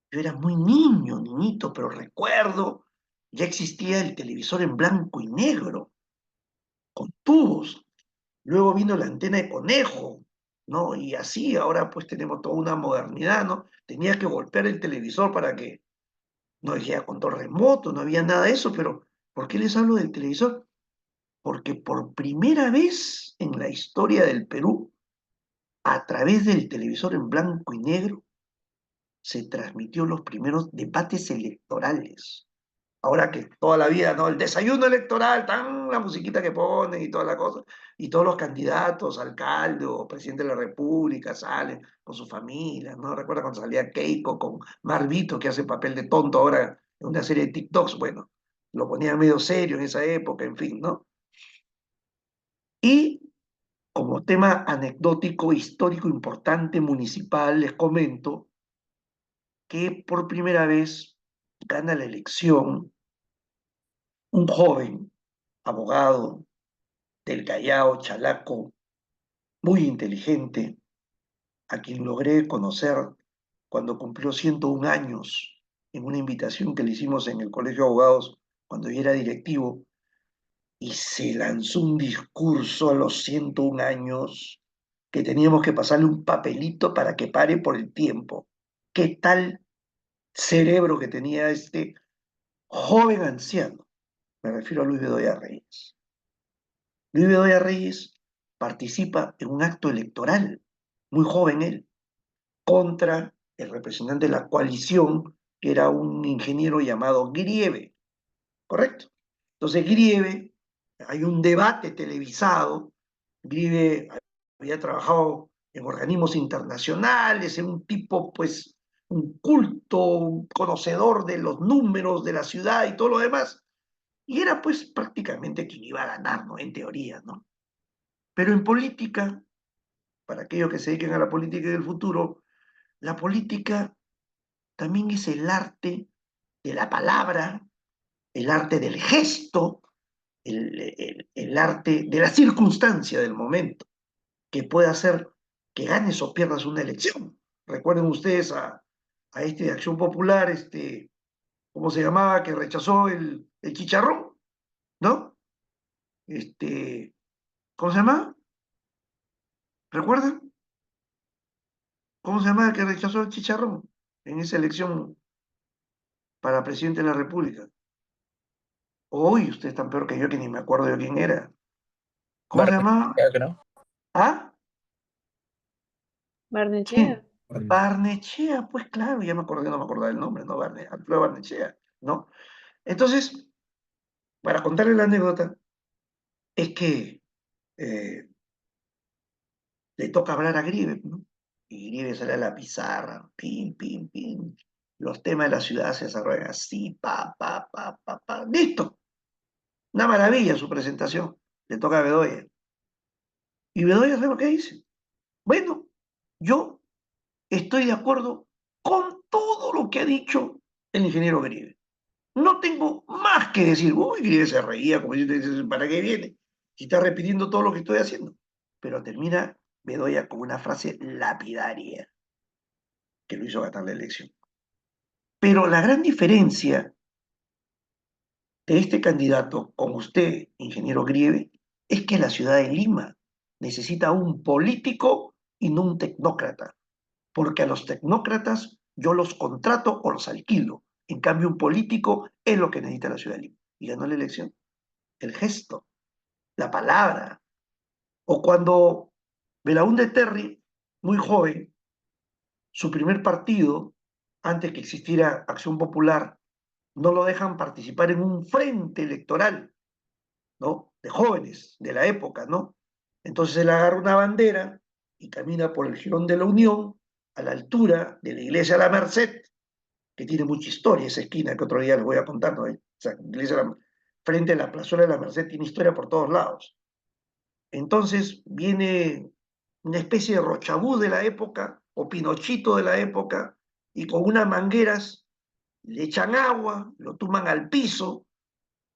Yo era muy niñito, pero recuerdo, ya existía el televisor en blanco y negro, con tubos. Luego vino la antena de conejo, ¿no? Y así, ahora pues tenemos toda una modernidad, ¿no? Tenía que golpear el televisor para que no había control remoto, no había nada de eso, pero ¿por qué les hablo del televisor? Porque por primera vez en la historia del Perú, a través del televisor en blanco y negro, se transmitió los primeros debates electorales. Ahora que toda la vida, ¿no? El desayuno electoral, tan la musiquita que ponen y toda la cosa, y todos los candidatos, alcalde o presidente de la República salen con sus familias, ¿no? Recuerda cuando salía Keiko con Marvito, que hace papel de tonto ahora en una serie de TikToks, bueno, lo ponían medio serio en esa época, en fin, ¿no? Y como tema anecdótico, histórico, importante, municipal, les comento que por primera vez gana la elección un joven abogado del Callao, chalaco, muy inteligente, a quien logré conocer cuando cumplió 101 años en una invitación que le hicimos en el Colegio de Abogados cuando yo era directivo, y se lanzó un discurso a los 101 años que teníamos que pasarle un papelito para que pare por el tiempo. ¿Qué tal cerebro que tenía este joven anciano? Me refiero a Luis Bedoya Reyes. Luis Bedoya Reyes participa en un acto electoral, muy joven él, contra el representante de la coalición, que era un ingeniero llamado Grieve, ¿correcto? Entonces Grieve, hay un debate televisado, Grieve había trabajado en organismos internacionales, era un tipo, pues, un culto, un conocedor de los números de la ciudad y todo lo demás, y era pues prácticamente quien iba a ganar, ¿no? En teoría, ¿no? Pero en política, para aquellos que se dediquen a la política del futuro, la política también es el arte de la palabra, el arte del gesto, el arte de la circunstancia del momento, que puede hacer que ganes o pierdas una elección. Recuerden ustedes a este de Acción Popular, ¿cómo se llamaba? Que rechazó el chicharrón, ¿no? ¿Cómo se llama? ¿Recuerdan? ¿Cómo se llama el que rechazó el chicharrón en esa elección para presidente de la República? Hoy ustedes están peor que yo, que ni me acuerdo de quién era. ¿Cómo se llamaba? creo. ¿Ah? Barnechea. Barnechea, pues claro, ya me acordé, no me acordaba el nombre, ¿no? Alfredo Barnechea, ¿no? Entonces, para contarle la anécdota, es que le toca hablar a Grieve, ¿no? Y Grieve sale a la pizarra, pim, pim, pim. Los temas de la ciudad se desarrollan así, listo. Una maravilla su presentación. Le toca a Bedoya. Y Bedoya sabe lo que dice. Bueno, yo estoy de acuerdo con todo lo que ha dicho el ingeniero Grieve. No tengo más que decir. Uy, Grieve se reía, como dice, ¿para qué viene? Si está repitiendo todo lo que estoy haciendo. Pero termina Bedoya con una frase lapidaria que lo hizo ganar la elección. Pero la gran diferencia de este candidato con usted, ingeniero Grieve, es que la ciudad de Lima necesita un político y no un tecnócrata, porque a los tecnócratas yo los contrato o los alquilo. En cambio, un político es lo que necesita la ciudad de Lima. Y ganó la elección. El gesto, la palabra. O cuando Belaúnde Terry, muy joven, su primer partido, antes que existiera Acción Popular, no lo dejan participar en un frente electoral, ¿no? De jóvenes de la época, ¿no? Entonces él agarra una bandera y camina por el Jirón de la Unión a la altura de la iglesia de la Merced, que tiene mucha historia esa esquina, que otro día les voy a contar, ¿no? Esa iglesia frente a la plazuela de la Merced tiene historia por todos lados. Entonces viene una especie de Rochabú de la época, o Pinochito de la época, y con unas mangueras le echan agua, lo tumban al piso,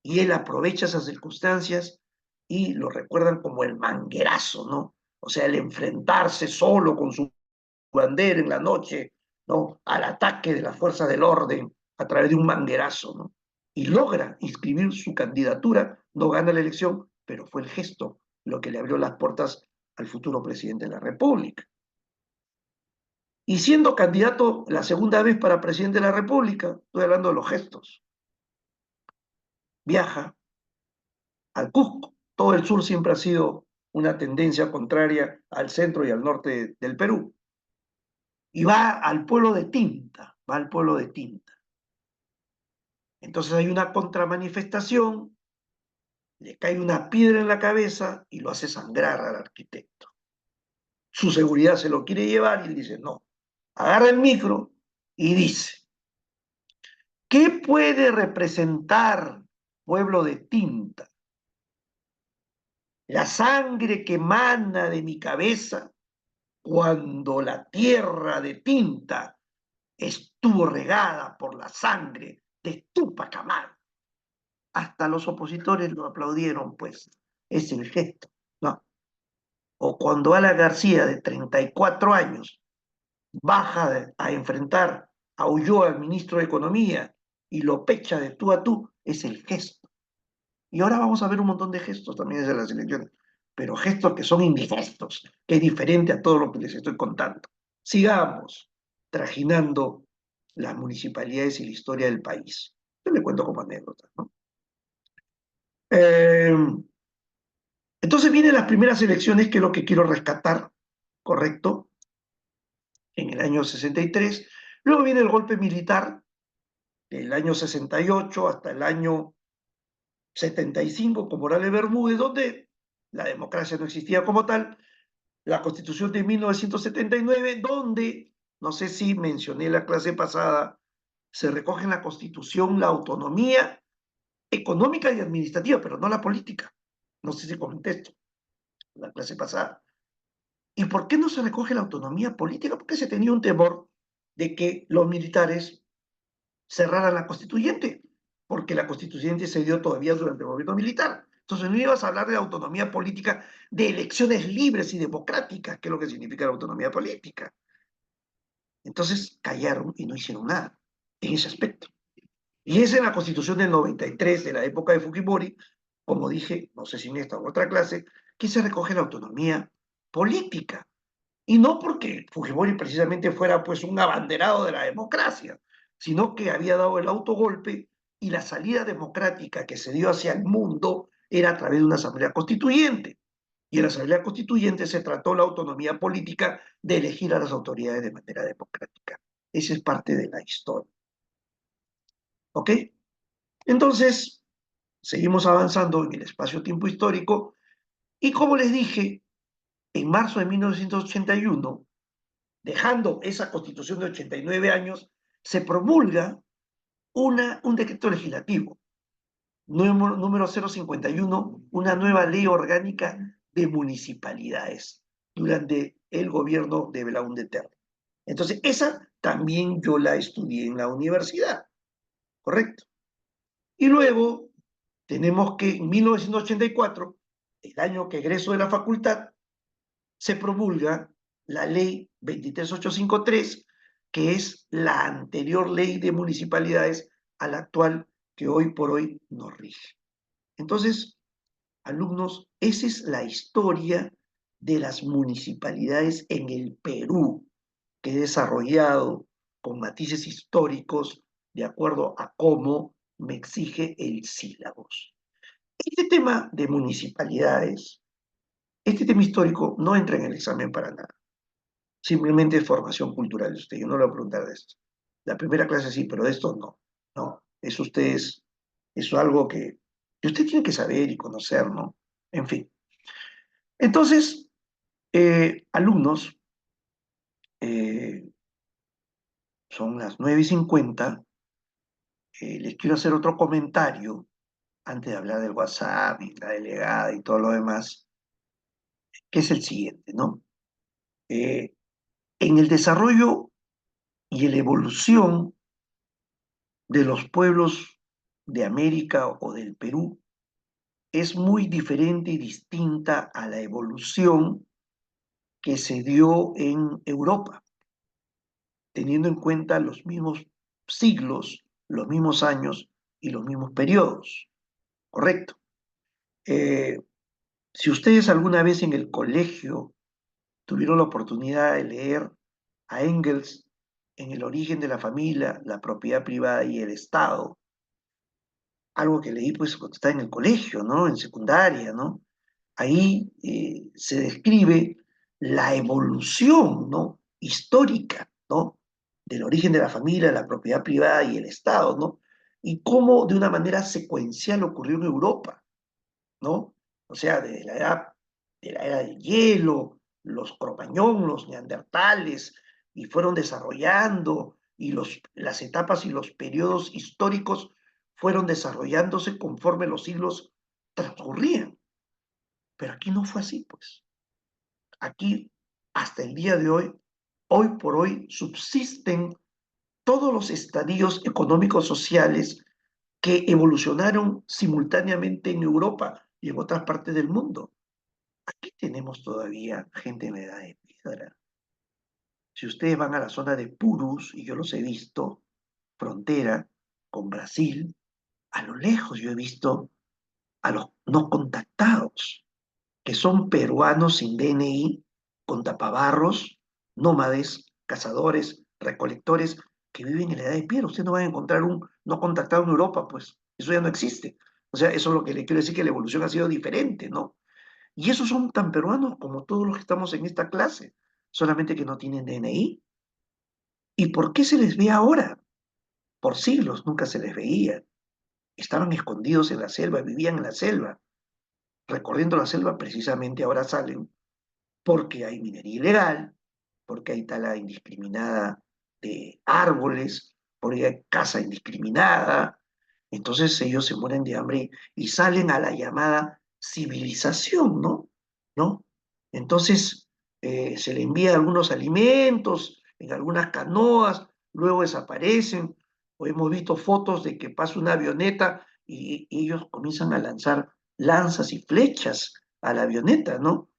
y él aprovecha esas circunstancias y lo recuerdan como el manguerazo, ¿no? O sea, el enfrentarse solo con su bandera en la noche, ¿no? Al ataque de las fuerzas del orden a través de un manguerazo, ¿no? Y logra inscribir su candidatura, no gana la elección, pero fue el gesto lo que le abrió las puertas al futuro presidente de la República. Y siendo candidato la segunda vez para presidente de la República, estoy hablando de los gestos, viaja al Cusco. Todo el sur siempre ha sido una tendencia contraria al centro y al norte del Perú. Y va al pueblo de Tinta, va al pueblo de Tinta. Entonces hay una contramanifestación, le cae una piedra en la cabeza y lo hace sangrar al arquitecto. Su seguridad se lo quiere llevar y él dice, no. Agarra el micro y dice, ¿qué puede representar pueblo de Tinta? La sangre que emana de mi cabeza cuando la tierra de Tinta estuvo regada por la sangre de Túpac Amaru. Hasta los opositores lo aplaudieron, pues, es el gesto, ¿no? O cuando Alan García, de 34 años, baja a enfrentar a Ulloa, el ministro de Economía, y lo pecha de tú a tú, es el gesto. Y ahora vamos a ver un montón de gestos también desde las elecciones, pero gestos que son indigestos, que es diferente a todo lo que les estoy contando. Sigamos trajinando las municipalidades y la historia del país. Yo le cuento como anécdota, ¿no? Entonces vienen las primeras elecciones, que es lo que quiero rescatar, ¿correcto? en el año 63. Luego viene el golpe militar del año 68 hasta el año 75 con Morales Bermúdez, donde la democracia no existía como tal. La Constitución de 1979, donde, no sé si mencioné la clase pasada, se recoge en la Constitución la autonomía económica y administrativa, pero no la política. No sé si comenté esto la clase pasada. ¿Y por qué no se recoge la autonomía política? Porque se tenía un temor de que los militares cerraran la constituyente, porque la constituyente se dio todavía durante el gobierno militar. Entonces no ibas a hablar de autonomía política, de elecciones libres y democráticas, que es lo que significa la autonomía política. Entonces callaron y no hicieron nada en ese aspecto. Y es en la Constitución del 93, de la época de Fujimori, como dije, no sé si en esta u otra clase, que se recoge la autonomía política. Y no porque Fujimori precisamente fuera pues un abanderado de la democracia, sino que había dado el autogolpe y la salida democrática que se dio hacia el mundo era a través de una asamblea constituyente. Y en la asamblea constituyente se trató la autonomía política de elegir a las autoridades de manera democrática. Esa es parte de la historia. ¿Ok? Entonces, seguimos avanzando en el espacio-tiempo histórico y como les dije, en marzo de 1981, dejando esa constitución de 89 años, se promulga un decreto legislativo, número 051, una nueva ley orgánica de municipalidades durante el gobierno de Belaúnde Terry. Entonces, esa también yo la estudié en la universidad, ¿correcto? Y luego tenemos que en 1984, el año que egreso de la facultad, se promulga la ley 23853, que es la anterior ley de municipalidades a la actual que hoy por hoy nos rige. Entonces, alumnos, esa es la historia de las municipalidades en el Perú, que he desarrollado con matices históricos de acuerdo a cómo me exige el sílabus. Este tema de municipalidades, este tema histórico no entra en el examen para nada. Simplemente es formación cultural de usted. Yo no le voy a preguntar de esto. La primera clase sí, pero de esto no. No, eso ustedes, eso es algo que usted tiene que saber y conocer, ¿no? En fin. Entonces, alumnos, son las 9:50. Les quiero hacer otro comentario antes de hablar del WhatsApp y la delegada y todo lo demás, que es el siguiente, ¿no? En el desarrollo y en la evolución de los pueblos de América o del Perú es muy diferente y distinta a la evolución que se dio en Europa, teniendo en cuenta los mismos siglos, los mismos años y los mismos periodos. ¿Correcto? Si ustedes alguna vez en el colegio tuvieron la oportunidad de leer a Engels en El origen de la familia, la propiedad privada y el Estado, algo que leí pues cuando estaba en el colegio, ¿no? En secundaria, ¿no? Ahí se describe la evolución, ¿no? Histórica, ¿no? Del origen de la familia, la propiedad privada y el Estado, ¿no? Y cómo de una manera secuencial ocurrió en Europa, ¿no? O sea, desde de la era del hielo, los Cromañón, los neandertales, y fueron desarrollando, y las etapas y los periodos históricos fueron desarrollándose conforme los siglos transcurrían. Pero aquí no fue así, pues. Aquí, hasta el día de hoy por hoy, subsisten todos los estadios económicos sociales que evolucionaron simultáneamente en Europa y en otras partes del mundo. Aquí tenemos todavía gente en la edad de piedra. Si ustedes van a la zona de Purus, y yo los he visto, frontera con Brasil, a lo lejos yo he visto a los no contactados, que son peruanos sin DNI, con tapabarros, nómades, cazadores, recolectores, que viven en la edad de piedra. Usted no va a encontrar un no contactado en Europa, pues eso ya no existe. O sea, eso es lo que le quiero decir, que la evolución ha sido diferente, ¿no? Y esos son tan peruanos como todos los que estamos en esta clase, solamente que no tienen DNI, ¿Y por qué se les ve ahora? Por siglos nunca se les veía. Estaban escondidos en la selva, vivían en la selva. Recorriendo la selva precisamente ahora salen porque hay minería ilegal, porque hay tala indiscriminada de árboles, porque hay caza indiscriminada. Entonces ellos se mueren de hambre y salen a la llamada civilización, ¿no? ¿No? Entonces se le envía algunos alimentos en algunas canoas, luego desaparecen, o hemos visto fotos de que pasa una avioneta y ellos comienzan a lanzar lanzas y flechas a la avioneta, ¿no?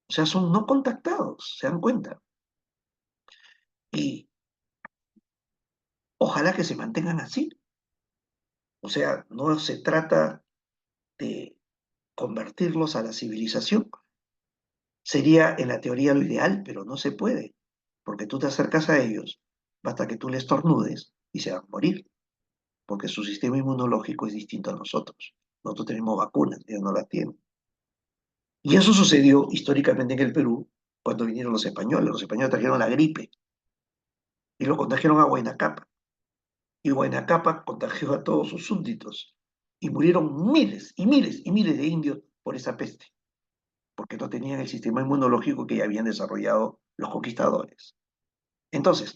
O sea, son no contactados, ¿se dan cuenta? Y ojalá que se mantengan así. O sea, no se trata de convertirlos a la civilización. Sería en la teoría lo ideal, pero no se puede, porque tú te acercas a ellos, basta que tú les estornudes y se van a morir, porque su sistema inmunológico es distinto a nosotros. Nosotros tenemos vacunas, ellos no las tienen. Y eso sucedió históricamente en el Perú cuando vinieron los españoles. Los españoles trajeron la gripe y lo contagiaron a Huayna Cápac. Y Huayna Cápac contagió a todos sus súbditos y murieron miles y miles y miles de indios por esa peste, porque no tenían el sistema inmunológico que ya habían desarrollado los conquistadores. Entonces,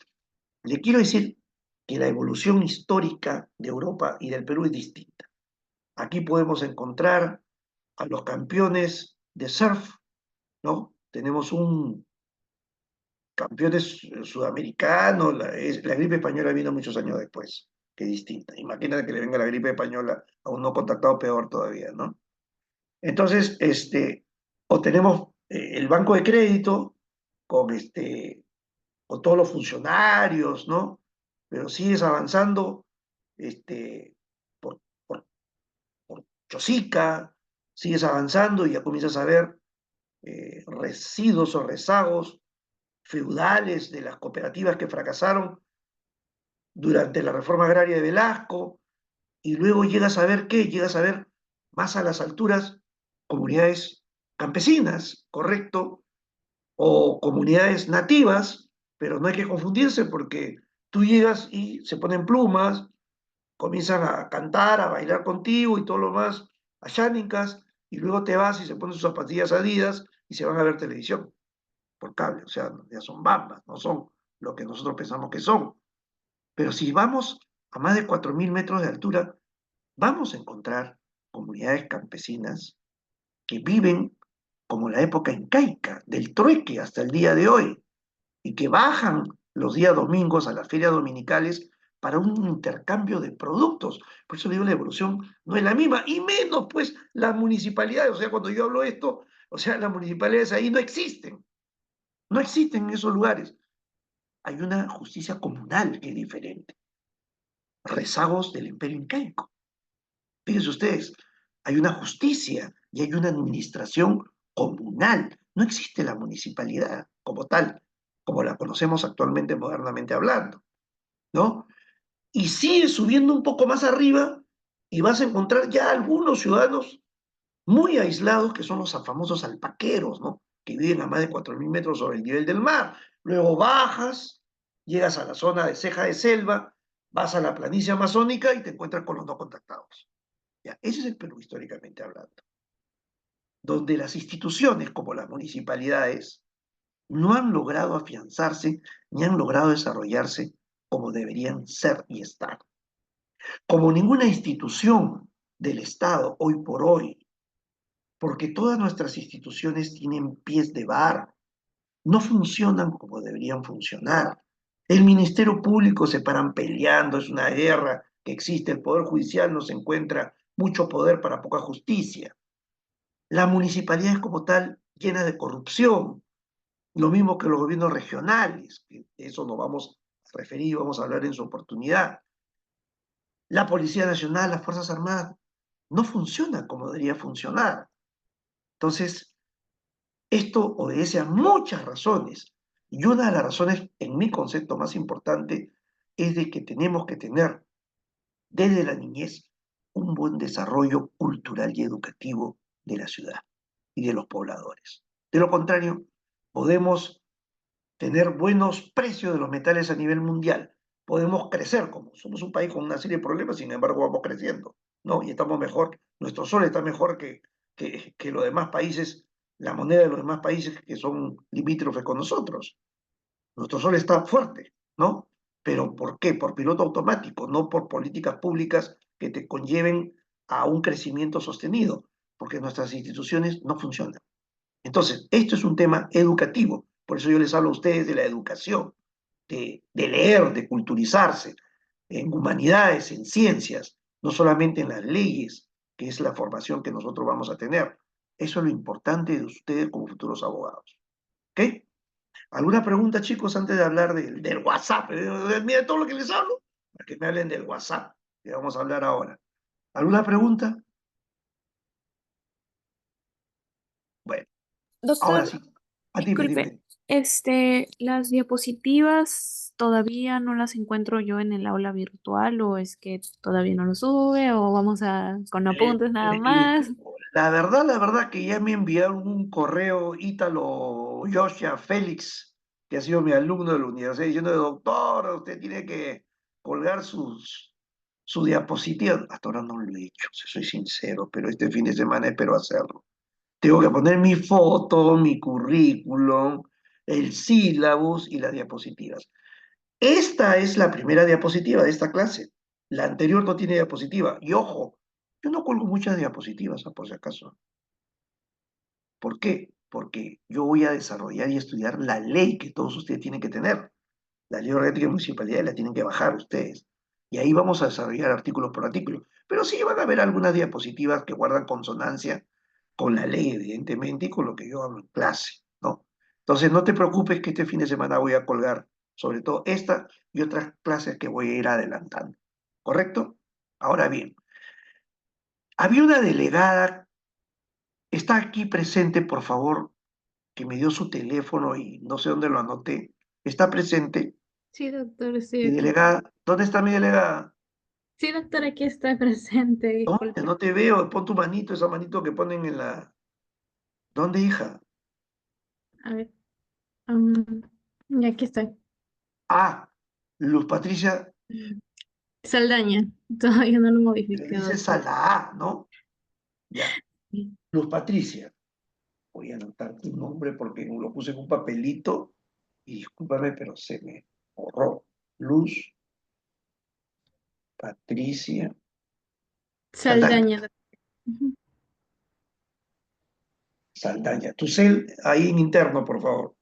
le quiero decir que la evolución histórica de Europa y del Perú es distinta. Aquí podemos encontrar a los campeones de surf, ¿no? Tenemos un campeón sudamericano, la gripe española vino muchos años después, que es distinta. Imagínate que le venga la gripe española a un no contactado, peor todavía, ¿no? Entonces, o tenemos el banco de crédito con, con todos los funcionarios, ¿no? Pero sigues avanzando por, por, por Chosica, sigues avanzando y ya comienzas a ver residuos o rezagos feudales de las cooperativas que fracasaron durante la reforma agraria de Velasco, y luego llegas a ver qué, llegas a ver más a las alturas comunidades campesinas, correcto, o comunidades nativas, pero no hay que confundirse porque tú llegas y se ponen plumas, comienzan a cantar, a bailar contigo y todo lo más, a chánicas, y luego te vas y se ponen sus zapatillas Adidas y se van a ver televisión por cable, o sea, ya son bambas, no son lo que nosotros pensamos que son. Pero si vamos a más de 4.000 metros de altura, vamos a encontrar comunidades campesinas que viven como la época incaica, del trueque hasta el día de hoy, y que bajan los días domingos a las ferias dominicales para un intercambio de productos. Por eso digo, la evolución no es la misma, y menos pues las municipalidades. O sea, cuando yo hablo esto, o sea, las municipalidades ahí no existen. No existen en esos lugares. Hay una justicia comunal que es diferente. Rezagos del imperio incaico. Fíjense ustedes, hay una justicia y hay una administración comunal. No existe la municipalidad como tal, como la conocemos actualmente modernamente hablando, ¿no? Y sigue subiendo un poco más arriba y vas a encontrar ya algunos ciudadanos muy aislados que son los famosos alpaqueros, ¿no? Que viven a más de 4.000 metros sobre el nivel del mar. Luego bajas, llegas a la zona de ceja de selva, vas a la planicie amazónica y te encuentras con los no contactados. Ya, ese es el Perú históricamente hablando, donde las instituciones como las municipalidades no han logrado afianzarse ni han logrado desarrollarse como deberían ser y estar. Como ninguna institución del Estado hoy por hoy, porque todas nuestras instituciones tienen pies de barro, no funcionan como deberían funcionar. El Ministerio Público se paran peleando, es una guerra que existe, el Poder Judicial no se encuentra mucho poder para poca justicia. La municipalidad es como tal llena de corrupción, lo mismo que los gobiernos regionales, que de eso nos vamos a referir, vamos a hablar en su oportunidad. La Policía Nacional, las Fuerzas Armadas, no funcionan como debería funcionar. Entonces, esto obedece a muchas razones, y una de las razones, en mi concepto más importante, es de que tenemos que tener desde la niñez un buen desarrollo cultural y educativo de la ciudad y de los pobladores. De lo contrario, podemos tener buenos precios de los metales a nivel mundial. Podemos crecer, como somos un país con una serie de problemas, sin embargo vamos creciendo, ¿no? Y estamos mejor, nuestro sol está mejor que los demás países, la moneda de los demás países que son limítrofes con nosotros. Nuestro sol está fuerte, ¿no? Pero ¿por qué? Por piloto automático, no por políticas públicas que te conlleven a un crecimiento sostenido, porque nuestras instituciones no funcionan. Entonces, esto es un tema educativo, por eso yo les hablo a ustedes de la educación, de leer, de culturizarse en humanidades, en ciencias, no solamente en las leyes, que es la formación que nosotros vamos a tener. Eso es lo importante de ustedes como futuros abogados. ¿Ok? ¿Alguna pregunta, chicos, antes de hablar del WhatsApp? Mira todo lo que les hablo, para que me hablen del WhatsApp, que vamos a hablar ahora. ¿Alguna pregunta? Bueno, ahora Doctor, sí. Dime, disculpe, dime. las diapositivas todavía no las encuentro yo en el aula virtual, o es que todavía no lo sube, o vamos a con apuntes nada más. La verdad que ya me enviaron un correo Ítalo Joshua Félix, que ha sido mi alumno de la universidad, diciendo, doctor, usted tiene que colgar su diapositiva. Hasta ahora no lo he hecho, si soy sincero, pero este fin de semana espero hacerlo. Tengo que poner mi foto, mi currículum, el sílabus y las diapositivas. Esta es la primera diapositiva de esta clase. La anterior no tiene diapositiva. Y ojo, yo no cuelgo muchas diapositivas, por si acaso. ¿Por qué? Porque yo voy a desarrollar y estudiar la ley que todos ustedes tienen que tener. La ley orgánica de municipalidad la tienen que bajar ustedes. Y ahí vamos a desarrollar artículo por artículo. Pero sí van a haber algunas diapositivas que guardan consonancia con la ley, evidentemente, y con lo que yo hablo en clase, ¿no? Entonces, no te preocupes que este fin de semana voy a colgar sobre todo esta y otras clases que voy a ir adelantando. ¿Correcto? Ahora bien, había una delegada, está aquí presente, por favor, que me dio su teléfono y no sé dónde lo anoté. Está presente. Sí, doctor, estoy Mi aquí. delegada, ¿dónde está mi delegada? Sí, doctor, aquí está presente, ¿Dónde? disculpe. No te veo. Pon tu manito, esa manito que ponen en la. ¿Dónde, hija? A ver, y aquí estoy. Ah, Luz Patricia, Saldaña, todavía no lo le modifiqué, dices a doctor. la A, ¿no? Ya. Sí. Luz Patricia. Voy a anotar tu nombre porque lo puse en un papelito y discúlpame, pero se me borró. Luz Patricia Saldaña. Saldaña, doctor. Ujú. Saldaña. Tu cel ahí en interno, por favor.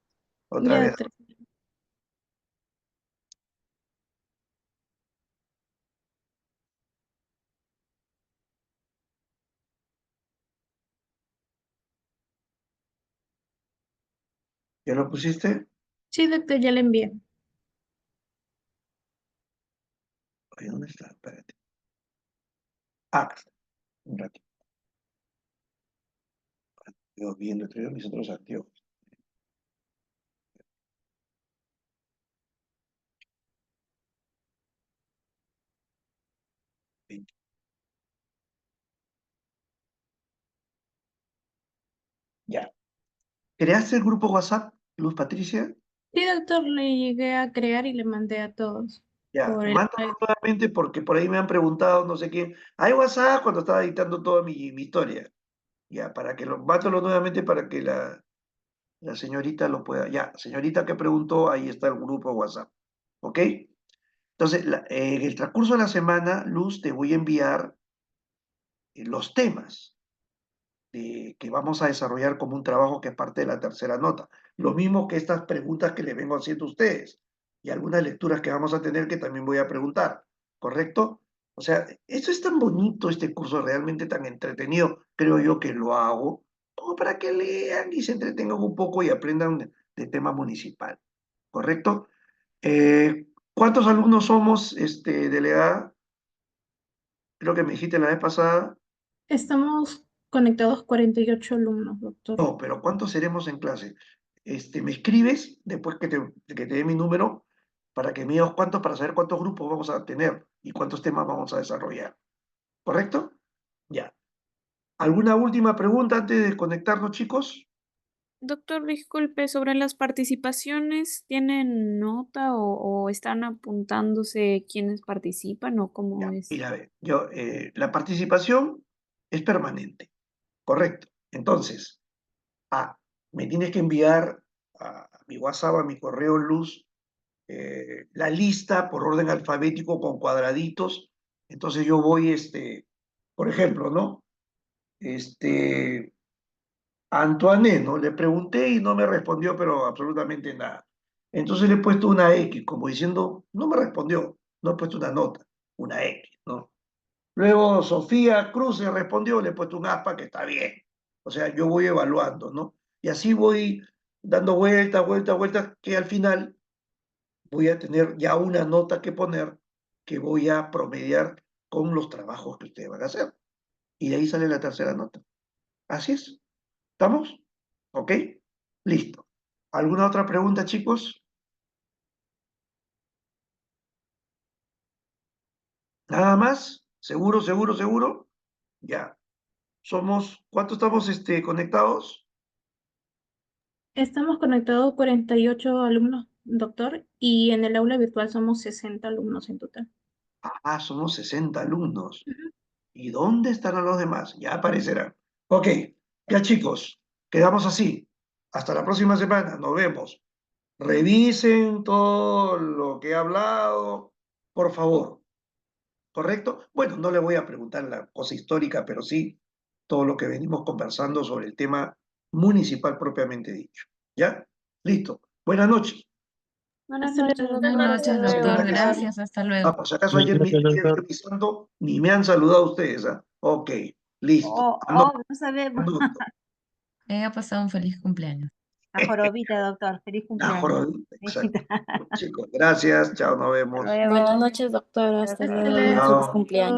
Otra Ya, vez. doctor. ¿Ya lo pusiste? Sí, doctor, ya le envié. Oye, ¿dónde está? Espérate. Ah, un ratito. Estoy viendo, estoy viendo mis otros anteojos. Ya. ¿Creaste el grupo WhatsApp, Luz Patricia? Sí, doctor, le llegué a crear y le mandé a todos Ya, por el... mándalo nuevamente porque por ahí me han preguntado, no sé quién. ¿Hay WhatsApp cuando estaba editando toda mi historia? Ya, mándalo nuevamente para que la señorita lo pueda. Ya, señorita que preguntó, ahí está el grupo WhatsApp. ¿Ok? Entonces, en el transcurso de la semana, Luz, te voy a enviar los temas que vamos a desarrollar como un trabajo que es parte de la tercera nota. Lo mismo que estas preguntas que le vengo haciendo a ustedes y algunas lecturas que vamos a tener que también voy a preguntar, ¿correcto? O sea, esto es tan bonito, este curso realmente tan entretenido, creo yo que lo hago, como para que lean y se entretengan un poco y aprendan de tema municipal, ¿correcto? ¿Cuántos alumnos somos, delegada? Creo que me dijiste la vez pasada. Estamos conectados 48 alumnos, doctor. No, pero ¿cuántos seremos en clase? Me escribes después que te dé mi número para que me digas cuántos, para saber cuántos grupos vamos a tener y cuántos temas vamos a desarrollar. ¿Correcto? Ya. ¿Alguna última pregunta antes de conectarnos, chicos? Doctor, disculpe, sobre las participaciones, ¿tienen nota o están apuntándose quienes participan o cómo Ya, es? mira, a ver, la participación es permanente, correcto. Entonces, me tienes que enviar a mi WhatsApp, a mi correo Luz, la lista por orden alfabético con cuadraditos. Entonces yo voy, por ejemplo, ¿no? A Antoine, ¿no? Le pregunté y no me respondió, pero absolutamente nada. Entonces le he puesto una X, como diciendo, no me respondió, no he puesto una nota, una X, ¿no? Luego Sofía Cruz se respondió, le he puesto un aspa que está bien. O sea, yo voy evaluando, ¿no? Y así voy dando vueltas, vueltas, vueltas, que al final voy a tener ya una nota que poner que voy a promediar con los trabajos que ustedes van a hacer. Y de ahí sale la tercera nota. Así es. ¿Estamos? ¿Ok? Listo. ¿Alguna otra pregunta, chicos? ¿Nada más? ¿Seguro, seguro, seguro? Ya. ¿Cuántos estamos conectados? Estamos conectados 48 alumnos, doctor, y en el aula virtual somos 60 alumnos en total. Somos 60 alumnos. ¿Y dónde estarán los demás? Ya aparecerán. Ok, ya chicos, quedamos así. Hasta la próxima semana, nos vemos. Revisen todo lo que he hablado, por favor. ¿Correcto? Bueno, no le voy a preguntar la cosa histórica, pero sí todo lo que venimos conversando sobre el tema municipal propiamente dicho. ¿Ya? Listo. Buenas noches. Buenas Hasta noches, luego. Buenas doctor. noches, Sí, doctor. ¿verdad que sí? Gracias. Hasta luego. Por si acaso ayer me quedé revisando, ni me han saludado ustedes, ¿ah? Ok, listo. No sabemos. Anoto. Ha pasado un feliz cumpleaños. La jorobita, doctor. Feliz La cumpleaños. jorodita, exacto. Chicos, gracias, chao, nos Hasta vemos. Buenas luego. noches, doctora. Hasta Hasta luego. luego. Feliz Chao. cumpleaños.